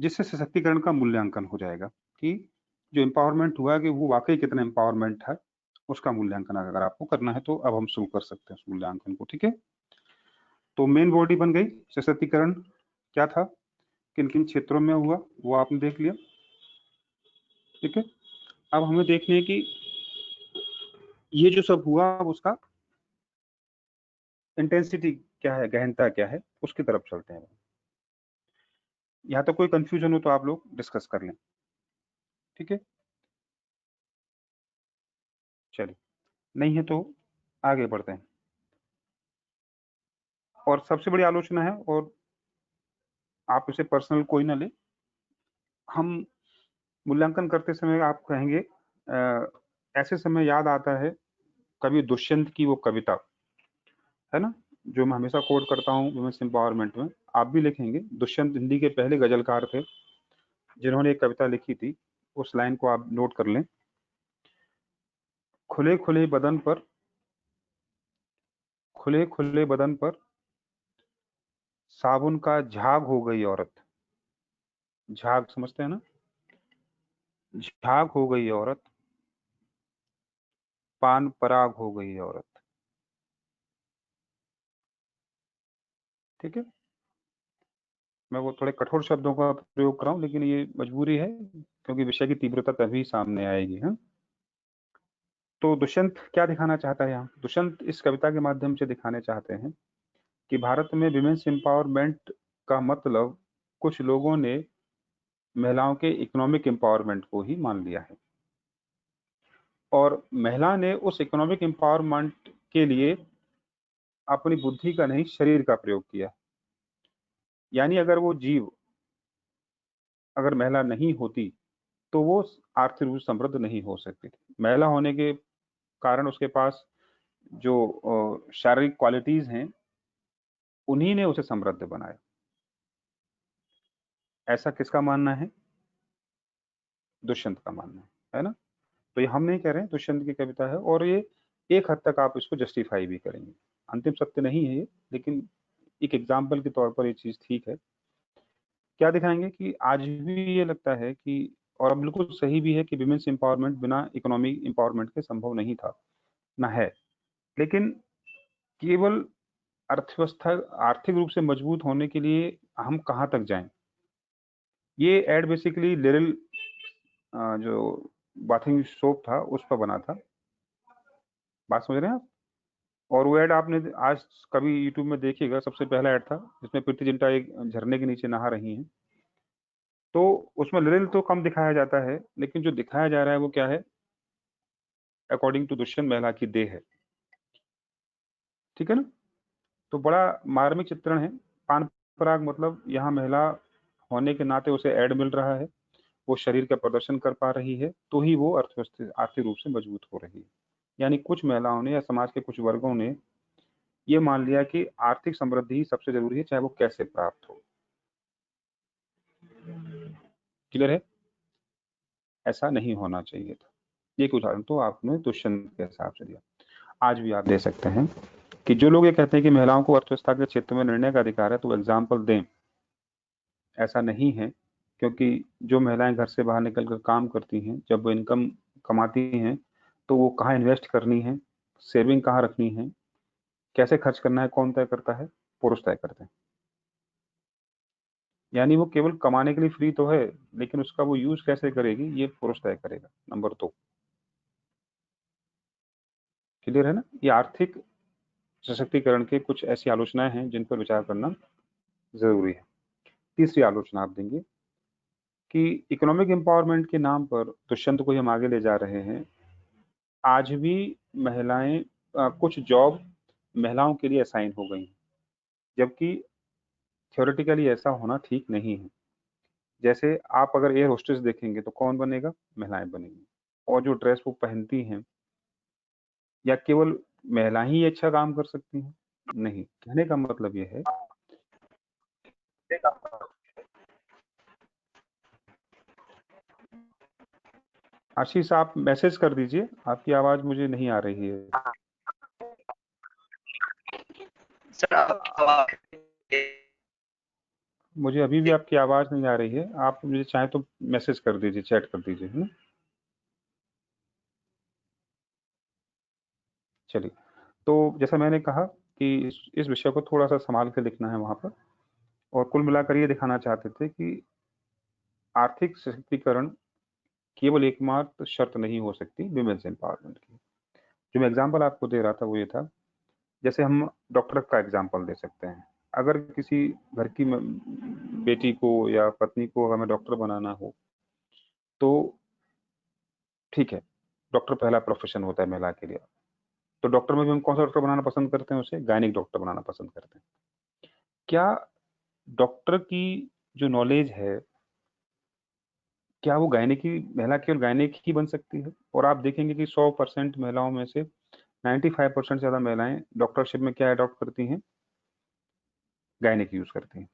जिससे सशक्तिकरण का मूल्यांकन हो जाएगा कि जो एम्पावरमेंट हुआ कि वो वाकई कितना एम्पावरमेंट है, उसका मूल्यांकन अगर आपको करना है तो अब हम शुरू कर सकते हैं उस मूल्यांकन को। ठीक है, तो मेन बॉडी बन गई। सशक्तिकरण क्या था, किन किन क्षेत्रों में हुआ, वो आपने देख लिया। ठीक है, अब हमें देखने की ये जो सब हुआ, अब उसका इंटेंसिटी क्या है, गहनता क्या है, उसकी तरफ चलते हैं। यहाँ तक कोई कंफ्यूजन हो तो आप लोग डिस्कस कर लें, ठीक है? चलिए, नहीं है तो आगे बढ़ते हैं। और सबसे बड़ी आलोचना है, और आप इसे पर्सनल कोई ना ले, हम मूल्यांकन करते समय आप कहेंगे ऐसे समय याद आता है कवि दुष्यंत की वो कविता, है ना, जो मैं हमेशा कोट करता हूँ वुमेन्स एम्पावरमेंट में। आप भी लिखेंगे, दुष्यंत हिंदी के पहले गजलकार थे जिन्होंने एक कविता लिखी थी, उस लाइन को आप नोट कर लें। खुले खुले बदन पर, खुले खुले बदन पर साबुन का झाग हो गई औरत। झाग समझते हैं ना? झाग हो गई औरत, पान पराग हो गई औरत। ठीक है, मैं वो थोड़े कठोर शब्दों का प्रयोग कर रहा हूँ, लेकिन ये मजबूरी है क्योंकि विषय की तीव्रता तभी सामने आएगी। हाँ, तो दुष्यंत क्या दिखाना चाहता है यहाँ? दुष्यंत इस कविता के माध्यम से दिखाने चाहते हैं कि भारत में विमेंस एम्पावरमेंट का मतलब कुछ लोगों ने महिलाओं के इकोनॉमिक एम्पावरमेंट को ही मान लिया है, और महिला ने उस इकोनॉमिक एम्पावरमेंट के लिए अपनी बुद्धि का नहीं, शरीर का प्रयोग किया। यानी अगर वो जीव, अगर महिला नहीं होती तो वो आर्थिक रूप से समृद्ध नहीं हो सकती थी। महिला होने के कारण उसके पास जो शारीरिक क्वालिटीज हैं, उन्हीं ने उसे समृद्ध बनाया। ऐसा किसका मानना है? दुष्यंत का मानना है ना? तो ये हम नहीं कह रहे हैं, दुष्यंत की कविता है, और ये एक हद तक आप इसको जस्टिफाई भी करेंगे। अंतिम सत्य नहीं है ये, लेकिन एक एग्जाम्पल के तौर पर ये चीज ठीक है। क्या दिखाएंगे कि आज भी ये लगता है कि, और अब बिल्कुल सही भी है कि विमेंस एम्पावरमेंट बिना इकोनॉमिक एम्पावरमेंट के संभव नहीं था, ना है। लेकिन केवल अर्थव्यवस्था आर्थिक रूप से मजबूत होने के लिए हम कहाँ तक जाएं? ये एड बेसिकली लिरिल जो बाथिंग सोप था उस पर बना था। बात समझ रहे हैं आप? और वो एड आपने आज कभी यूट्यूब में देखिएगा, सबसे पहला एड था जिसमें प्रीति जिंटा एक झरने के नीचे नहा रही हैं। तो उसमें लिरिल तो कम दिखाया जाता है, लेकिन जो दिखाया जा रहा है वो क्या है? अकॉर्डिंग टू दुष्यंत महिला की देह है। ठीक है ना? तो बड़ा मार्मिक चित्रण है। पान पराग मतलब यहाँ महिला होने के नाते उसे ऐड मिल रहा है, वो शरीर का प्रदर्शन कर पा रही है, तो ही वो अर्थव्यवस्था आर्थिक रूप से मजबूत हो रही है। यानी कुछ महिलाओं ने या समाज के कुछ वर्गों ने ये मान लिया कि आर्थिक समृद्धि ही सबसे जरूरी है, चाहे वो कैसे प्राप्त हो। क्लियर है? ऐसा नहीं होना चाहिए था। एक उदाहरण तो आपने दुष्यंत के हिसाब से दिया, आज भी आप दे सकते हैं कि जो लोग ये कहते हैं कि महिलाओं को अर्थव्यवस्था के क्षेत्र में निर्णय का अधिकार है, तो एग्जाम्पल दें। ऐसा नहीं है, क्योंकि जो महिलाएं घर से बाहर निकलकर काम करती हैं, जब वो इनकम कमाती हैं, तो वो कहाँ इन्वेस्ट करनी है, सेविंग कहाँ रखनी है, कैसे खर्च करना है, कौन तय करता है? पुरुष तय करते हैं। यानी वो केवल कमाने के लिए फ्री तो है, लेकिन उसका वो यूज कैसे करेगी ये पुरुष तय करेगा। नंबर 2, क्लियर है ना? ये आर्थिक सशक्तिकरण के कुछ ऐसी आलोचनाएं हैं जिन पर विचार करना जरूरी है। तीसरी आलोचना आप देंगे कि इकोनॉमिक एम्पावरमेंट के नाम पर दुष्यंत को हम आगे ले जा रहे हैं। आज भी महिलाएं कुछ जॉब महिलाओं के लिए असाइन हो गई, जबकि थ्योरेटिकली ऐसा होना ठीक नहीं है। जैसे आप अगर एयर होस्टेस देखेंगे तो कौन बनेगा? महिलाएं बनेंगी। और जो ड्रेस वो पहनती हैं, या केवल महिलाएं ही अच्छा काम कर सकती हैं? नहीं, कहने का मतलब ये है, आशीष आप मैसेज कर दीजिए, आपकी आवाज मुझे नहीं आ रही है। मुझे अभी भी आपकी आवाज नहीं आ रही है। आप मुझे चाहे तो मैसेज कर दीजिए, चैट कर दीजिए, है ना? चलिए, तो जैसा मैंने कहा कि इस विषय को थोड़ा सा संभाल के लिखना है वहां पर, और कुल मिलाकर ये दिखाना चाहते थे कि आर्थिक सशक्तिकरण केवल एकमात्र शर्त नहीं हो सकती विमेंस एम्पावरमेंट की। जो मैं एग्जांपल आपको दे रहा था वो ये था, जैसे हम डॉक्टर का एग्जांपल दे सकते हैं। अगर किसी घर की बेटी को या पत्नी को हमें डॉक्टर बनाना हो तो ठीक है, डॉक्टर पहला प्रोफेशन होता है महिला के लिए। तो डॉक्टर में भी हम कौन सा डॉक्टर बनाना पसंद करते हैं? उसे गायनिक डॉक्टर बनाना पसंद करते हैं। क्या डॉक्टर की जो नॉलेज है, क्या वो गायनिक ही, महिला केवल गायनिक ही बन सकती है? और आप देखेंगे कि 100% महिलाओं में से 95% ज्यादा महिलाएं डॉक्टरशिप में क्या अडॉप्ट करती हैं? गायनिक यूज करती हैं।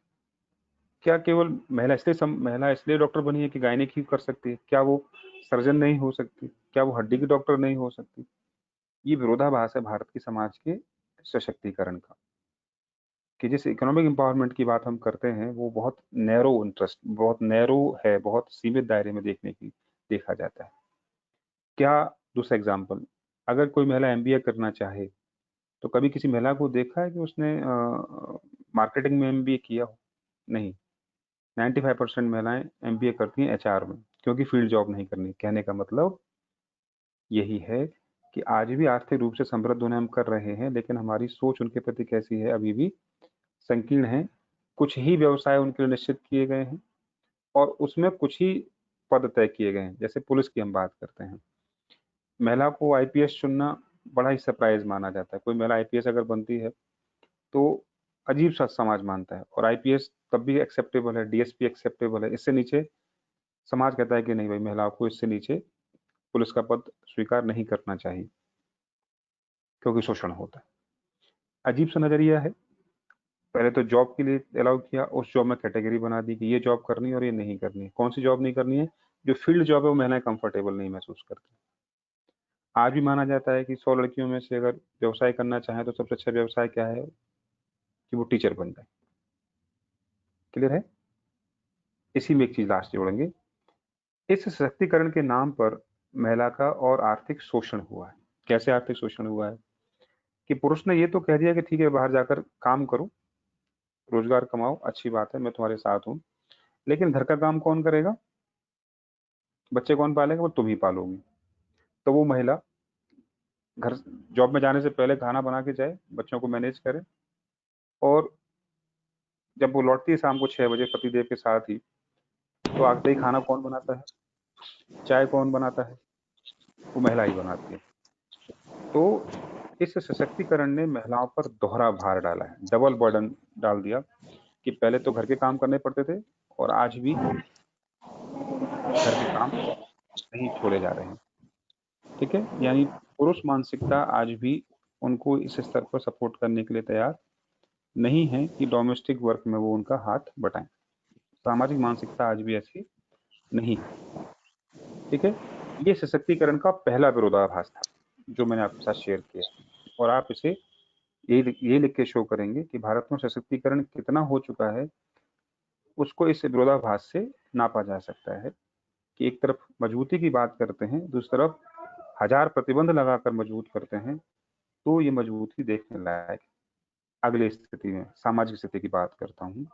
क्या केवल महिला इसलिए डॉक्टर बनी है कि गायनिक ही कर सकती है? क्या वो सर्जन नहीं हो सकती? क्या वो हड्डी की डॉक्टर नहीं हो सकती? ये विरोधाभास है भारत की समाज के सशक्तिकरण का, कि जिस इकोनॉमिक एम्पावरमेंट की बात हम करते हैं वो बहुत नैरो इंटरेस्ट, बहुत नैरो है, बहुत सीमित दायरे में देखा जाता है। क्या दूसरा एग्जाम्पल, अगर कोई महिला एमबीए करना चाहे तो कभी किसी महिला को देखा है कि उसने मार्केटिंग में एमबीए किया हो? नहीं। 95% महिलाएं एमबीए करती हैं एचआर में, क्योंकि फील्ड जॉब नहीं करनी। कहने का मतलब यही है कि आज भी आर्थिक रूप से समृद्ध होने हम कर रहे हैं, लेकिन हमारी सोच उनके प्रति कैसी है अभी भी संकीर्ण है। कुछ ही व्यवसाय उनके लिए निश्चित किए गए हैं और उसमें कुछ ही पद तय किए गए हैं। जैसे पुलिस की हम बात करते हैं, महिला को आईपीएस चुनना बड़ा ही सरप्राइज माना जाता है। कोई महिला आईपीएस अगर बनती है तो अजीब सा समाज मानता है, और आईपीएस तब भी एक्सेप्टेबल है, डीएसपी एक्सेप्टेबल है। इससे नीचे समाज कहता है कि नहीं भाई, महिलाओं को इससे नीचे पुलिस का पद स्वीकार नहीं करना चाहिए, क्योंकि शोषण होता है। अजीब सा नजरिया है। पहले तो जॉब के लिए अलाउ किया, उस जॉब में कैटेगरी बना दी कि ये जॉब करनी है और ये नहीं करनी है। कौन सी जॉब नहीं करनी है? जो फील्ड जॉब है वो महिलाएं कंफर्टेबल नहीं महसूस करती। आज भी माना जाता है कि 100 लड़कियों में से अगर व्यवसाय करना चाहे तो सबसे अच्छा व्यवसाय क्या है? कि वो टीचर बन जाए। क्लियर है? इसी में एक चीज लास्ट जोड़ेंगे, इस सशक्तिकरण के नाम पर महिला का और आर्थिक शोषण हुआ है। कैसे आर्थिक शोषण हुआ है? कि पुरुष ने ये तो कह दिया कि ठीक है, बाहर जाकर काम करो, रोजगार कमाओ, अच्छी बात है, मैं तुम्हारे साथ हूँ, लेकिन घर का काम कौन करेगा? बच्चे कौन पालेगा? वो तुम ही पालोगी। तो वो महिला घर जॉब में जाने से पहले खाना बना के जाए, बच्चों को मैनेज करे, और जब वो लौटती है शाम को 6 बजे पतिदेव के साथ ही, तो आखिरी खाना कौन बनाता है? चाय कौन बनाता है? वो महिला ही बनाती है। तो इस सशक्तिकरण ने महिलाओं पर दोहरा भार डाला है, डबल बर्डन डाल दिया, कि पहले तो घर के काम करने पड़ते थे और आज भी घर के काम नहीं छोड़े जा रहे हैं। ठीक है, यानी पुरुष मानसिकता आज भी उनको इस स्तर पर सपोर्ट करने के लिए तैयार नहीं है कि डोमेस्टिक वर्क में वो उनका हाथ बटाएं। सामाजिक मानसिकता आज भी ऐसी नहीं है। ठीक है, ये सशक्तिकरण का पहला विरोधाभास था जो मैंने आपके साथ शेयर किया, और आप इसे ये लिख के शो करेंगे कि भारत में सशक्तिकरण कितना हो चुका है। उसको इस विरोधाभास से नापा जा सकता है कि एक तरफ मजबूती की बात करते हैं, दूसरी तरफ हजार प्रतिबंध लगाकर मजबूत करते हैं, तो ये मजबूती देखने लायक। अगली स्थिति में सामाजिक स्थिति की बात करता हूँ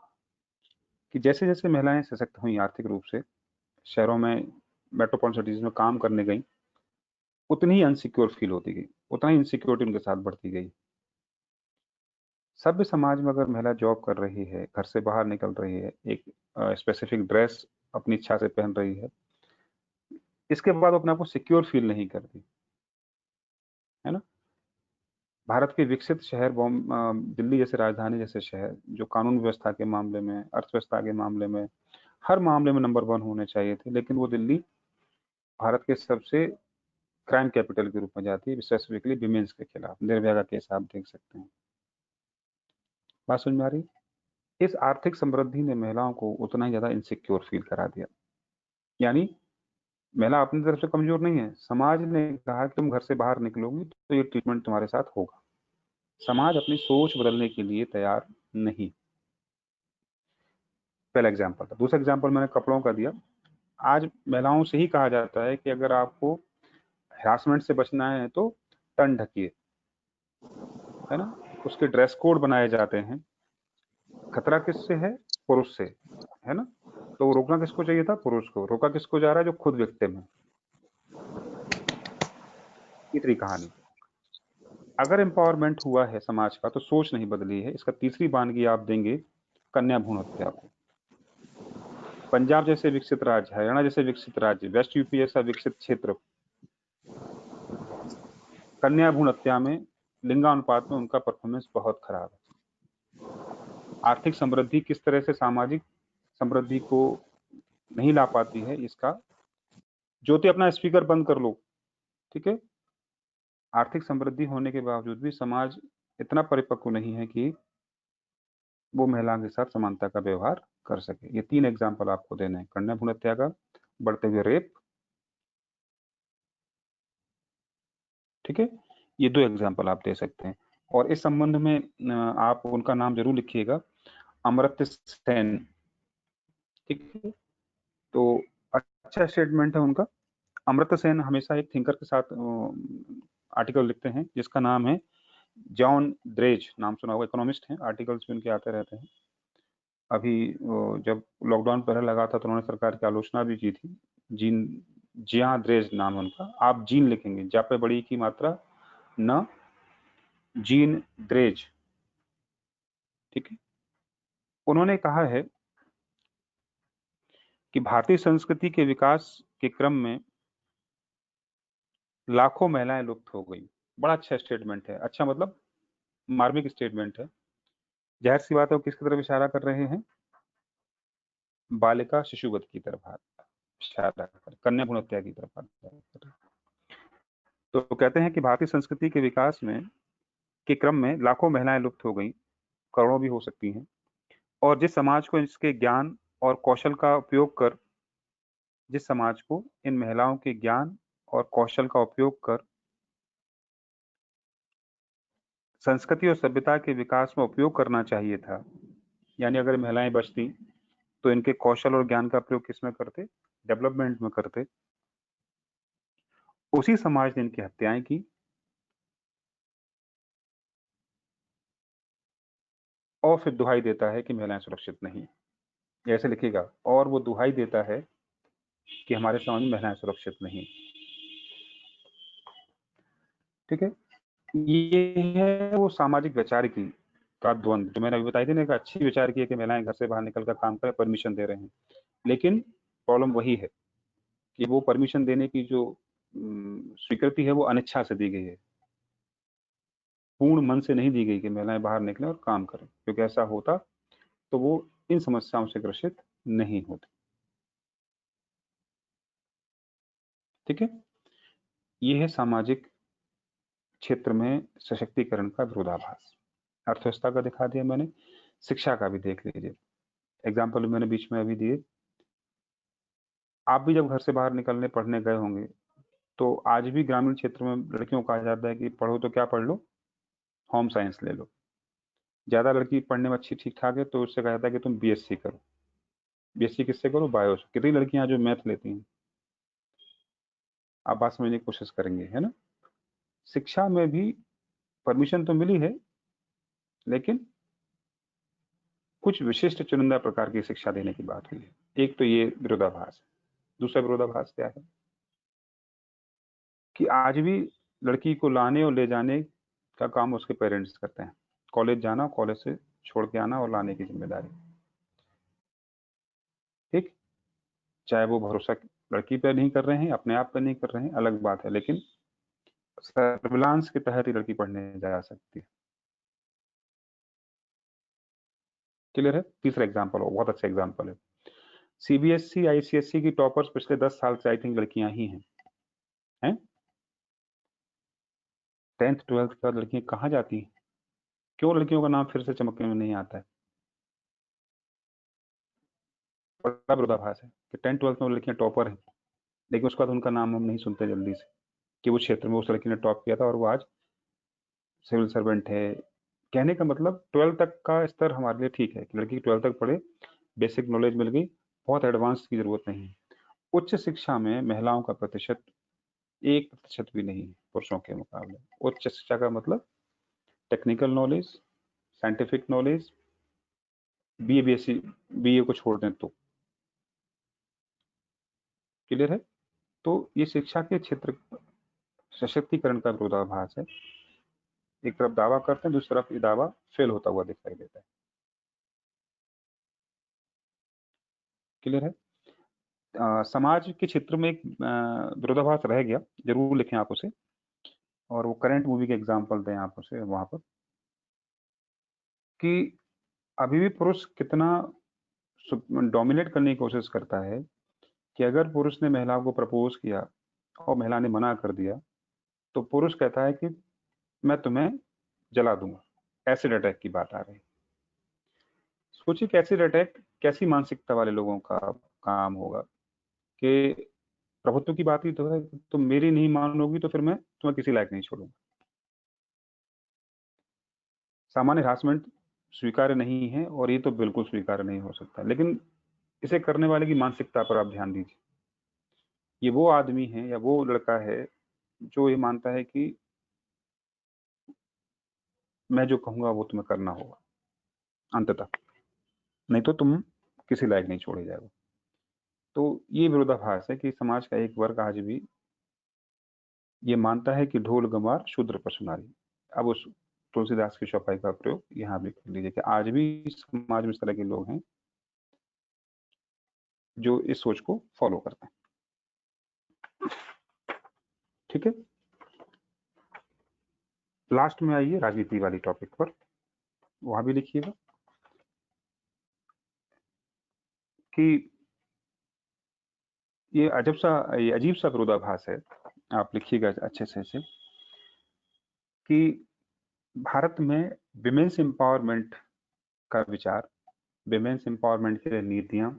कि जैसे जैसे महिलाएं सशक्त हुई आर्थिक रूप से, शहरों में, मेट्रोपॉलिटन सिटीज में काम करने गई, उतनी ही अनसिक्योर फील होती गई, उतना ही इनसिक्योरिटी उनके साथ बढ़ती गई। सभ्य समाज में अगर महिला जॉब कर रही है, घर से बाहर निकल रही है, एक स्पेसिफिक ड्रेस अपनी इच्छा से पहन रही है, इसके बाद अपने आप को सिक्योर फील नहीं करती है ना। भारत के विकसित शहर दिल्ली जैसे राजधानी जैसे शहर, जो कानून व्यवस्था के मामले में, अर्थव्यवस्था के मामले में, हर मामले में नंबर 1 होने चाहिए थे, लेकिन वो दिल्ली भारत के सबसे क्राइम कैपिटल के रूप में जाती है, स्पेसिफिकली विमेंस के खिलाफ। निर्भया का केस आप देख सकते हैं। बात समझ में आ रही? इस आर्थिक समृद्धि ने महिलाओं को उतना ही ज्यादा इनसिक्योर फील करा दिया। यानी महिला अपनी तरफ से कमजोर नहीं है, समाज ने कहा कि तुम घर से बाहर निकलोगी तो ये ट्रीटमेंट तुम्हारे साथ होगा। समाज अपनी सोच बदलने के लिए तैयार नहीं। पहला एग्जाम्पल था। दूसरा एग्जाम्पल मैंने कपड़ों का दिया। आज महिलाओं से ही कहा जाता है कि अगर आपको हरासमेंट से बचना है तो तन ढकिए, है ना। उसके ड्रेस कोड बनाए जाते हैं। खतरा किससे है? पुरुष से, है ना। तो रोकना किसको चाहिए था? पुरुष को। रोका किसको जा रहा है? जो खुद विक्टिम है। इतनी कहानी। अगर एम्पावरमेंट हुआ है समाज का तो सोच नहीं बदली है। इसका तीसरी वानगी आप देंगे कन्या भ्रूण हत्या को। पंजाब जैसे विकसित राज्य, हरियाणा जैसे विकसित राज्य, वेस्ट यूपी जैसा विकसित क्षेत्र, कन्या भ्रूण हत्या में लिंगानुपात में उनका परफॉर्मेंस बहुत खराब है। आर्थिक समृद्धि किस तरह से सामाजिक समृद्धि को नहीं ला पाती है, इसका ज्योति अपना स्पीकर बंद कर लो, ठीक है। आर्थिक समृद्धि होने के बावजूद भी समाज इतना परिपक्व नहीं है कि वो महिलाओं के साथ समानता का व्यवहार कर सके। ये 3 एग्जाम्पल आपको देने हैं, कन्या भ्रूण हत्या का, बढ़ते हुए रेप, ठीक है। ये 2 एग्जाम्पल आप दे सकते हैं। और इस संबंध में आप उनका नाम जरूर लिखिएगा, अमर्त्य सेन, ठीक है। तो अच्छा स्टेटमेंट है उनका। अमर्त्य सेन हमेशा एक थिंकर के साथ आर्टिकल लिखते हैं जिसका नाम है जॉन द्रेज, नाम सुना होगा, इकोनॉमिस्ट हैं, आर्टिकल्स भी उनके आते रहते हैं। अभी जब लॉकडाउन पहले लगा था तो उन्होंने सरकार की आलोचना भी की थी। जिया द्रेज नाम है उनका। आप जीन लिखेंगे, जा पे बड़ी की मात्रा न, जीन द्रेज, ठीक है। उन्होंने कहा है कि भारतीय संस्कृति के विकास के क्रम में लाखों महिलाएं लुप्त हो गई। बड़ा अच्छा स्टेटमेंट है। अच्छा मतलब मार्मिक स्टेटमेंट है। जाहिर सी बात है वो किसकी तरफ इशारा कर रहे हैं? बालिका शिशुवध की तरफ इशारा कर, कन्या भ्रूण हत्या की तरफ कर। तो कहते हैं कि भारतीय संस्कृति के विकास में के क्रम में लाखों महिलाएं लुप्त हो गई, करोड़ों भी हो सकती हैं। और जिस समाज को इसके ज्ञान और कौशल का उपयोग कर जिस समाज को इन महिलाओं के ज्ञान और कौशल का उपयोग कर संस्कृति और सभ्यता के विकास में उपयोग करना चाहिए था, यानी अगर महिलाएं बचती तो इनके कौशल और ज्ञान का प्रयोग किसमें करते? डेवलपमेंट में करते। उसी समाज ने इनकी हत्याएं की और फिर दुहाई देता है कि महिलाएं सुरक्षित नहीं। ऐसे लिखेगा, और वो दुहाई देता है कि हमारे समाज में महिलाएं सुरक्षित नहीं, ठीक है। ये है वो सामाजिक वैचारिकी का द्वंद जो मैंने अभी बताई थी ना। एक अच्छी विचार की है कि महिलाएं घर से बाहर निकलकर काम करें, परमिशन दे रहे हैं, लेकिन प्रॉब्लम वही है कि वो परमिशन देने की जो स्वीकृति है वो अनिच्छा से दी गई है, पूर्ण मन से नहीं दी गई कि महिलाएं बाहर निकलें और काम करें, क्योंकि ऐसा होता तो वो इन समस्याओं से ग्रसित नहीं होती, ठीक है। ये है सामाजिक क्षेत्र में सशक्तिकरण का विरोधाभास। अर्थव्यवस्था का दिखा दिया मैंने, शिक्षा का भी देख लीजिए। एग्जाम्पल मैंने बीच में अभी दिए। आप भी जब घर से बाहर निकलने पढ़ने गए होंगे तो आज भी ग्रामीण क्षेत्र में लड़कियों को कहा जाता है कि पढ़ो तो क्या पढ़ लो, होम साइंस ले लो। ज्यादा लड़की पढ़ने में अच्छी ठीक ठाक है तो उससे कहा जाता है कि तुम बीएससी करो। बीएससी किससे करो? बायो से। कितनी लड़कियां जो मैथ लेती हैं, आप बात समझने की कोशिश करेंगे, है ना। शिक्षा में भी परमिशन तो मिली है, लेकिन कुछ विशिष्ट चुनिंदा प्रकार की शिक्षा देने की बात हुई है। एक तो ये विरोधाभास है। दूसरा विरोधाभास क्या है कि आज भी लड़की को लाने और ले जाने का काम उसके पेरेंट्स करते हैं। कॉलेज जाना, कॉलेज से छोड़ के आना और लाने की जिम्मेदारी, ठीक। चाहे वो भरोसा लड़की पर नहीं कर रहे हैं, अपने आप पर नहीं कर रहे हैं, अलग बात है, लेकिन सर्विलांस के तहत ही लड़की पढ़ने जा सकती है। क्लियर है? तीसरा एग्जाम्पल हो, बहुत अच्छा एग्जाम्पल है। सीबीएसई आईसीएसई की टॉपर्स पिछले 10 साल से आई थिंक लड़कियां ही हैं। 10th 12th के बाद लड़कियां कहाँ जाती हैं? क्यों लड़कियों का नाम फिर से चमकने में नहीं आता है? बड़ा विरोधाभास है कि 10th 12th में लड़कियां टॉपर हैं, लेकिन उसके बाद उनका नाम हम नहीं सुनते जल्दी से कि वो क्षेत्र में उस लड़की ने टॉप किया था और वो आज सिविल सर्वेंट है। कहने का मतलब 12th तक का स्तर हमारे लिए ठीक है कि लड़की 12th तक पढ़े, बेसिक नॉलेज मिल गई, बहुत एडवांस की जरूरत नहीं है। उच्च शिक्षा में महिलाओं का प्रतिशत 1% भी नहीं है पुरुषों के मुकाबले। उच्च शिक्षा का मतलब technical knowledge, scientific knowledge, BA BSc, BA को छोड़ दें तो क्लियर है? तो ये शिक्षा के क्षेत्र सशक्तिकरण का विरोधाभास है। एक तरफ दावा करते हैं, दूसरी तरफ ये दावा फेल होता हुआ दिखाई देता है। क्लियर है? समाज के क्षेत्र में एक विरोधाभास रह गया, जरूर लिखें आप उसे, और वो करंट मूवी के एग्जाम्पल दें आप उसे वहां पर, कि अभी भी पुरुष कितना डोमिनेट करने की कोशिश करता है कि अगर पुरुष ने महिला को प्रपोज किया और महिला ने मना कर दिया, तो पुरुष कहता है कि मैं तुम्हें जला दूंगा। एसिड अटैक की बात आ रही है। सोचिए कि एसिड अटैक कैसी मानसिकता वाले लोगों का काम होगा, कि प्रभुत्व की बात ही तो है, तुम मेरी नहीं मानोगी तो फिर मैं तुम्हें किसी लायक नहीं छोड़ूंगा। सामान्य हरासमेंट स्वीकार्य नहीं है, और ये तो बिल्कुल स्वीकार्य नहीं हो सकता, लेकिन इसे करने वाले की मानसिकता पर आप ध्यान दीजिए। ये वो आदमी है या वो लड़का है जो ये मानता है कि मैं जो कहूंगा वो तुम्हें करना होगा अंततः, नहीं तो तुम किसी लायक नहीं छोड़े जाओगे। तो ये विरोधाभास है कि समाज का एक वर्ग आज भी ये मानता है कि ढोल गंवार शूद्र पशु नारी। अब उस तुलसीदास की चौपाई का प्रयोग यहाँ भी कर लीजिए कि आज भी समाज में इस तरह के लोग हैं जो इस सोच को फॉलो करते हैं। ठीक है, लास्ट में आइए राजनीति वाली टॉपिक पर, वहां भी लिखिएगा कि ये अजीब सा विरोधाभास है। आप लिखिएगा अच्छे से ऐसे कि भारत में विमेन्स एम्पावरमेंट का विचार, विमेन्स एम्पावरमेंट के लिए नीतियां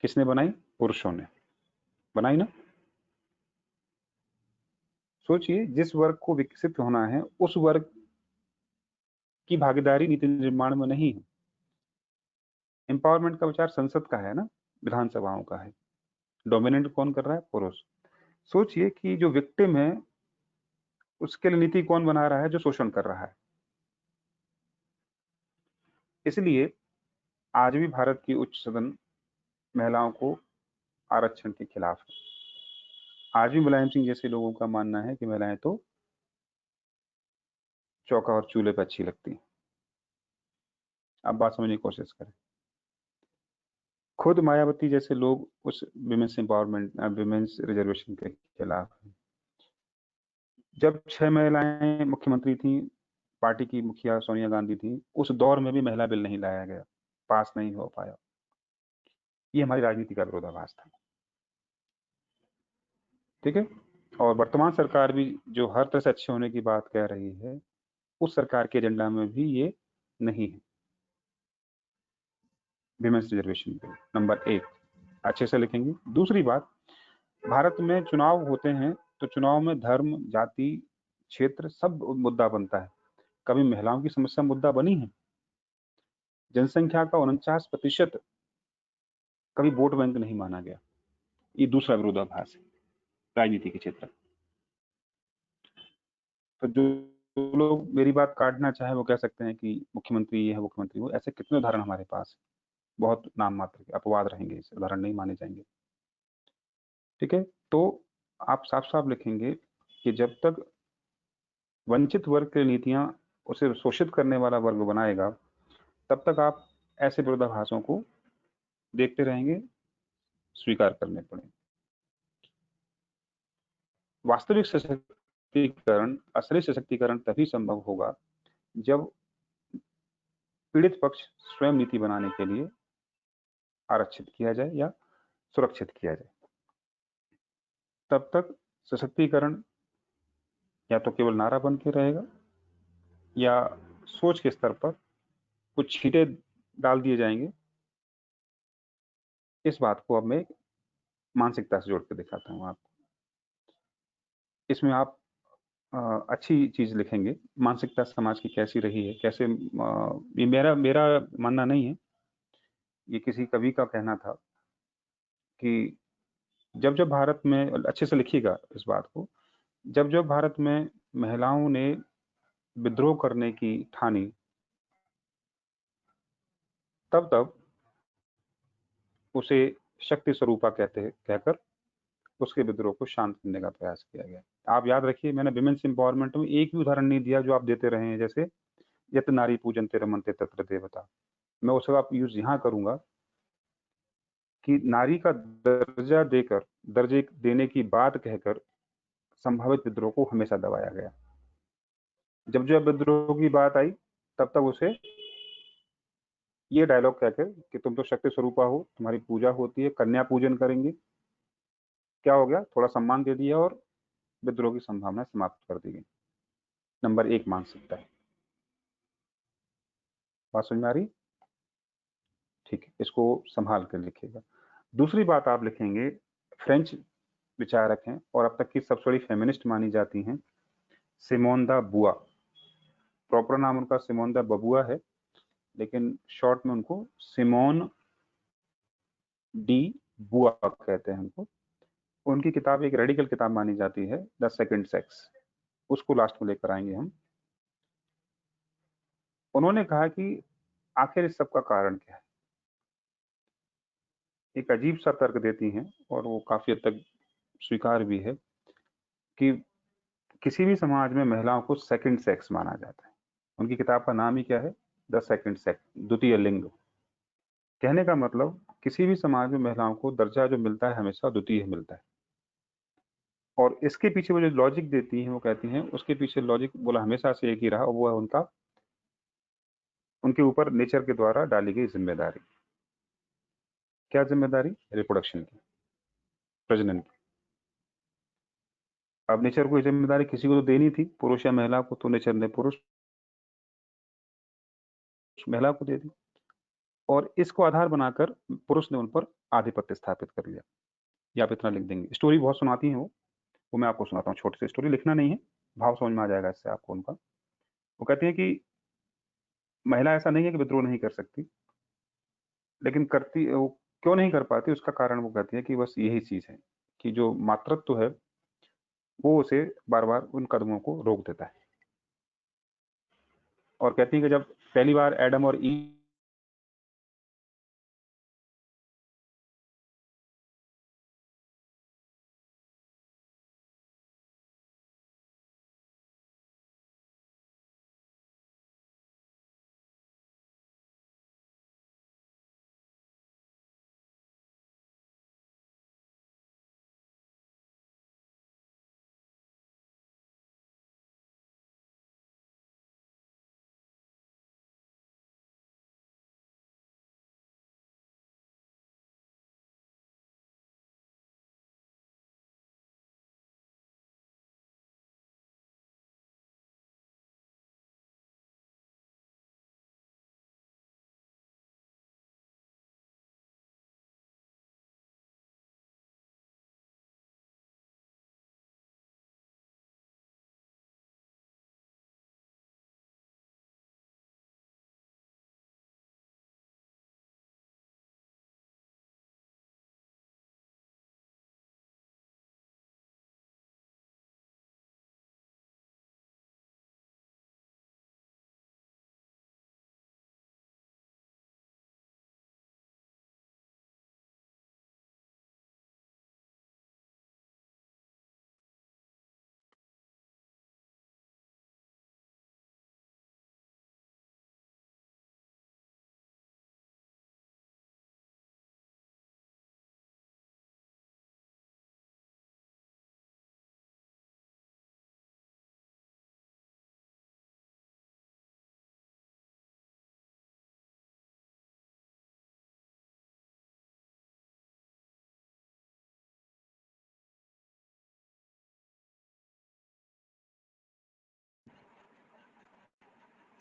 किसने बनाई? पुरुषों ने बनाई ना। सोचिए, जिस वर्ग को विकसित होना है उस वर्ग की भागीदारी नीति निर्माण में नहीं है। एम्पावरमेंट का विचार संसद का है ना, विधानसभाओं का है। डोमिनेंट कौन कर रहा है? पुरुष। सोचिए कि जो विक्टिम है उसके लिए नीति कौन बना रहा है? जो शोषण कर रहा है। इसलिए आज भी भारत की उच्च सदन महिलाओं को आरक्षण के खिलाफ है। आज भी मुलायम सिंह जैसे लोगों का मानना है कि महिलाएं तो चौका और चूल्हे पर अच्छी लगती हैं। अब बात समझने की कोशिश करें। खुद मायावती जैसे लोग उस विमेंस एम्पावरमेंट, विमेंस रिजर्वेशन के खिलाफ हैं। जब 6 महिलाएं मुख्यमंत्री थी, पार्टी की मुखिया सोनिया गांधी थी, उस दौर में भी महिला बिल नहीं लाया गया, पास नहीं हो पाया। ये हमारी राजनीति का विरोधाभास था। ठीक है, और वर्तमान सरकार भी जो हर तरह से अच्छे होने की बात कह रही है, उस सरकार के एजेंडा में भी ये नहीं है। विमेंस रिजर्वेशन बिल नंबर 1 अच्छे से लिखेंगे। दूसरी बात, भारत में चुनाव होते हैं तो चुनाव में धर्म, जाति, क्षेत्र सब मुद्दा बनता है। कभी महिलाओं की समस्या मुद्दा बनी है? जनसंख्या का 49% कभी वोट बैंक नहीं माना गया। ये दूसरा विरोधाभास है राजनीति के क्षेत्र। तो जो लोग मेरी बात काटना चाहे वो कह सकते हैं कि मुख्यमंत्री ये है, मुख्यमंत्री वो, ऐसे कितने उदाहरण हमारे पास, बहुत नाम मात्र के अपवाद रहेंगे, इस उदाहरण नहीं माने जाएंगे। ठीक है, तो आप साफ साफ लिखेंगे कि जब तक वंचित वर्ग की नीतियां उसे शोषित करने वाला वर्ग बनाएगा, तब तक आप ऐसे विरोधाभासों को देखते रहेंगे, स्वीकार करने पड़ेंगे। वास्तविक सशक्तिकरण, असली सशक्तिकरण तभी संभव होगा जब पीड़ित पक्ष स्वयं नीति बनाने के लिए आरक्षित किया जाए या सुरक्षित किया जाए। तब तक सशक्तिकरण या तो केवल नारा बन के रहेगा, या सोच के स्तर पर कुछ छींटे डाल दिए जाएंगे। इस बात को अब मैं मानसिकता से जोड़ के दिखाता हूं आपको। इसमें आप अच्छी चीज लिखेंगे, मानसिकता समाज की कैसी रही है, कैसे ये मेरा मेरा मानना नहीं है, ये किसी कवि का कहना था कि जब जब भारत में, अच्छे से लिखिएगा इस बात को, जब जब भारत में महिलाओं ने विद्रोह करने की ठानी, तब तब उसे शक्ति स्वरूपा कहकर उसके विद्रोह को शांत करने का प्रयास किया गया। आप याद रखिए, मैंने विमेन्स एम्पावरमेंट में एक भी उदाहरण नहीं दिया जो आप देते रहे हैं, जैसे यत नारी पूजन ते रमन्ते तत्र देवता। मैं उसका आप यूज यहाँ करूंगा कि नारी का दर्जे देने की बात कहकर संभावित विद्रोह को हमेशा दबाया गया। जब जब विद्रोह की बात आई तब तक उसे ये डायलॉग कहकर कि तुम तो शक्ति स्वरूपा हो, तुम्हारी पूजा होती है, कन्या पूजन करेंगे, क्या हो गया, थोड़ा सम्मान दे दिया और विद्रोह की संभावना समाप्त कर दी गई। नंबर 1 मानसिकता है। बात समझ में आ रही? ठीक है, इसको संभाल कर लिखिएगा। दूसरी बात आप लिखेंगे, फ्रेंच विचारक हैं और अब तक की सबसे बड़ी फेमिनिस्ट मानी जाती हैं, सिमोन द बुआ। प्रॉपर नाम उनका सिमोन द बबुआ है, लेकिन शॉर्ट में उनको सिमोन डी बुआ कहते हैं उनको। उनकी किताब एक रेडिकल किताब मानी जाती है, द सेकंड सेक्स। उसको लास्ट में लेकर आएंगे हम। उन्होंने कहा कि आखिर इस सब का कारण क्या है। एक अजीब सा तर्क देती हैं और वो काफी हद तक स्वीकार भी है कि किसी भी समाज में महिलाओं को सेकंड सेक्स माना जाता है। उनकी किताब का नाम ही क्या है, द सेकंड सेक्स, द्वितीय लिंग। कहने का मतलब किसी भी समाज में महिलाओं को दर्जा जो मिलता है हमेशा द्वितीय मिलता है। और इसके पीछे वो जो लॉजिक देती हैं, वो कहती हैं उसके पीछे लॉजिक बोला हमेशा से एक ही रहा, और वो है उनका उनके ऊपर नेचर के द्वारा डाली गई जिम्मेदारी। क्या जिम्मेदारी? रिप्रोडक्शन की, प्रजनन की। अब नेचर को ये जिम्मेदारी किसी को तो देनी थी, पुरुष या महिला को, तो नेचर ने पुरुष महिला को दे दी और इसको आधार बनाकर पुरुष ने उन पर आधिपत्य स्थापित कर लिया। या आप इतना लिख देंगे। स्टोरी बहुत सुनाती हैं वो मैं आपको सुनाता हूँ। छोटी सी स्टोरी, लिखना नहीं है, भाव समझ में आ जाएगा इससे आपको उनका। वो कहती है कि महिला ऐसा नहीं है कि विद्रोह नहीं कर सकती, लेकिन करती वो क्यों नहीं कर पाती, उसका कारण वो कहती है कि बस यही चीज है कि जो मातृत्व है वो उसे बार बार उन कदमों को रोक देता है। और कहती है कि जब पहली बार एडम और ईव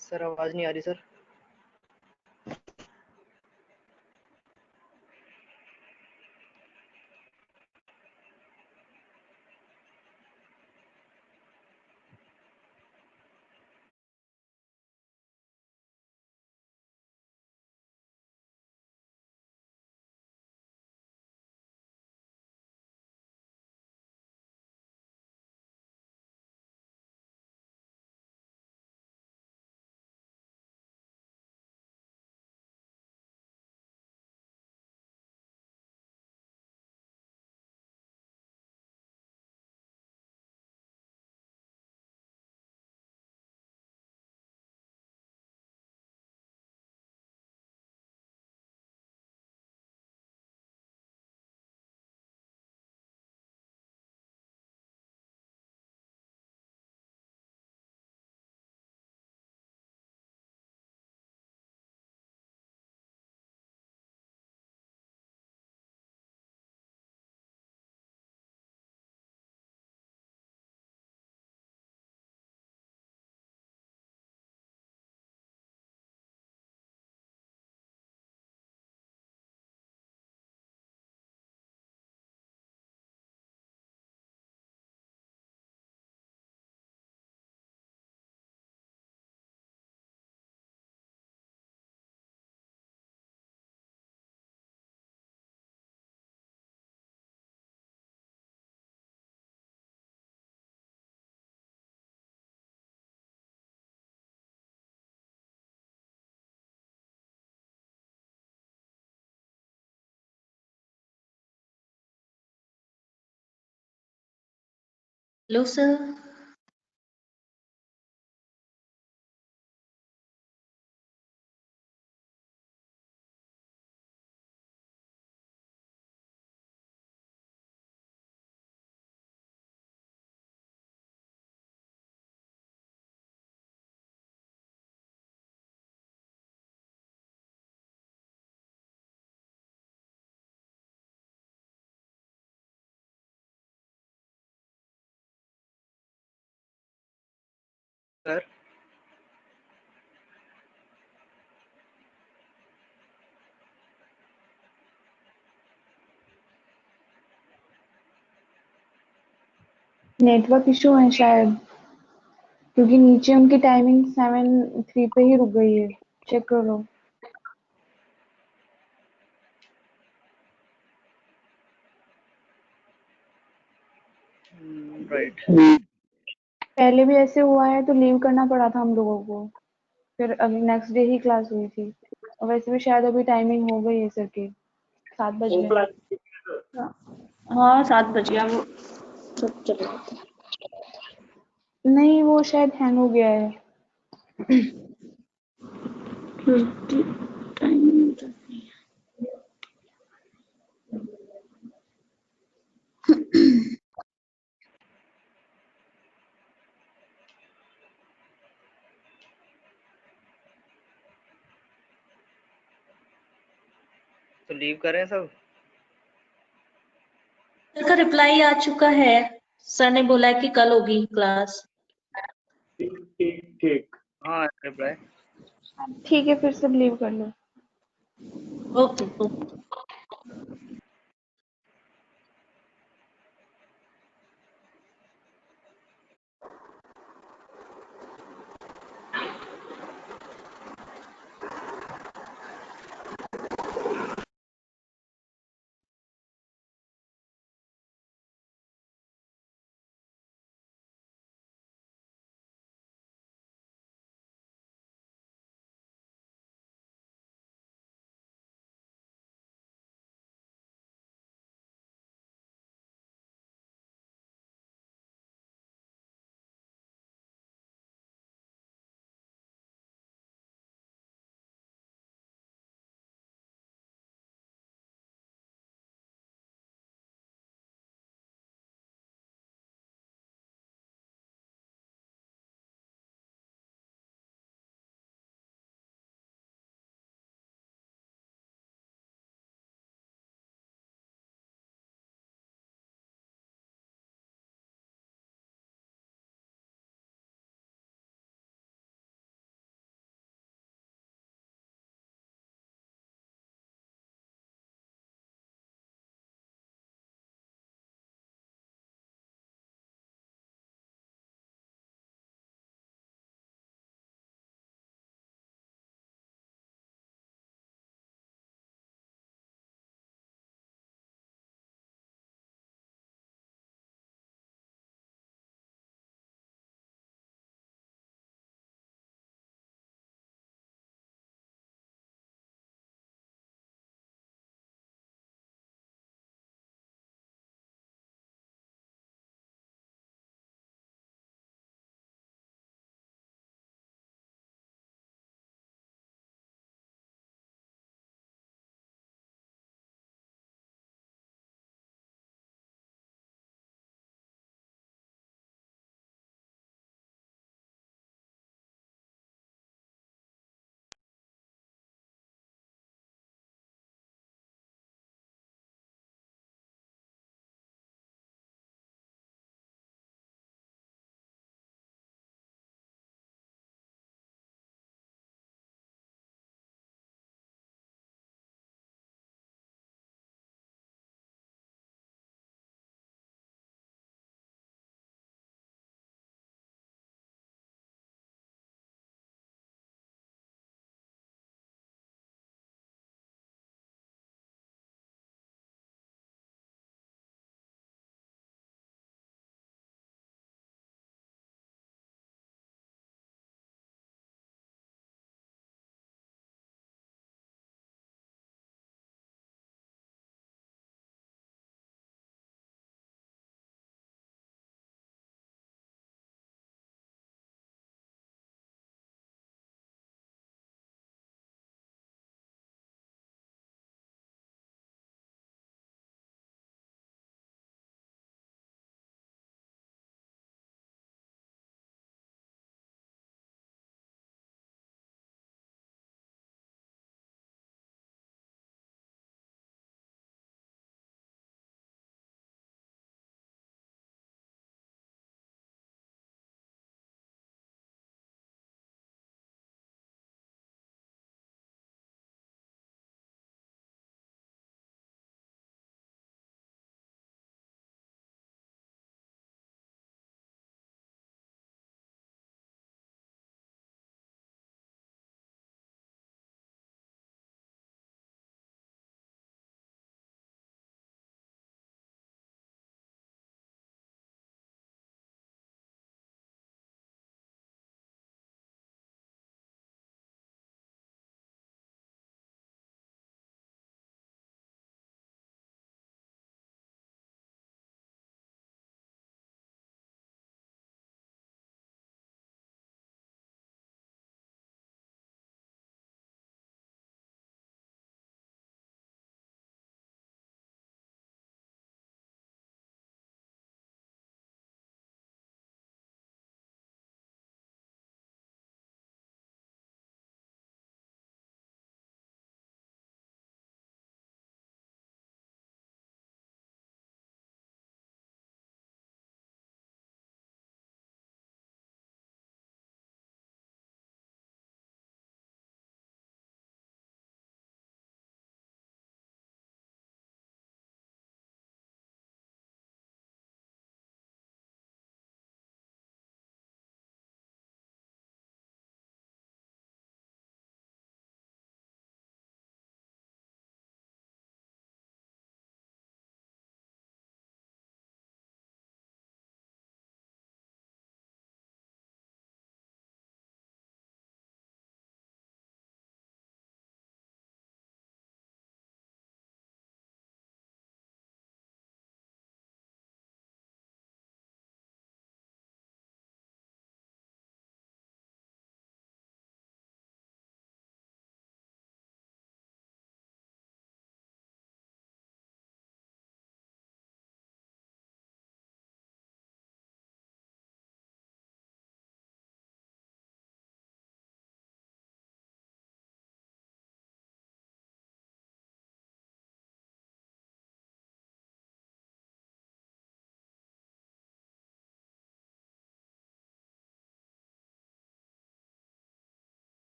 सर आवाज नहीं आ रही sir. Hello sir. Sir network issue है शायद, क्योंकि नीचे उनकी टाइमिंग 7:03 पे ही रुक गई है। चेक करो। राइट। पहले भी ऐसे हुआ है तो लीव करना पड़ा था हम लोगों को, फिर अभी नेक्स्ट डे ही क्लास हुई थी। और वैसे भी शायद अभी टाइमिंग हो गई है सर की, 7 बज गए। हाँ 7 बज गया। वो सब चल रहा था। नहीं वो शायद हैंग हो गया है। टाइमिंग तो लीव करें सब? सर का रिप्लाई आ चुका है। सर ने बोला है कि कल होगी क्लास। ठीक। हाँ रिप्लाई। ठीक है, फिर सब लीव कर लो। Okay okay.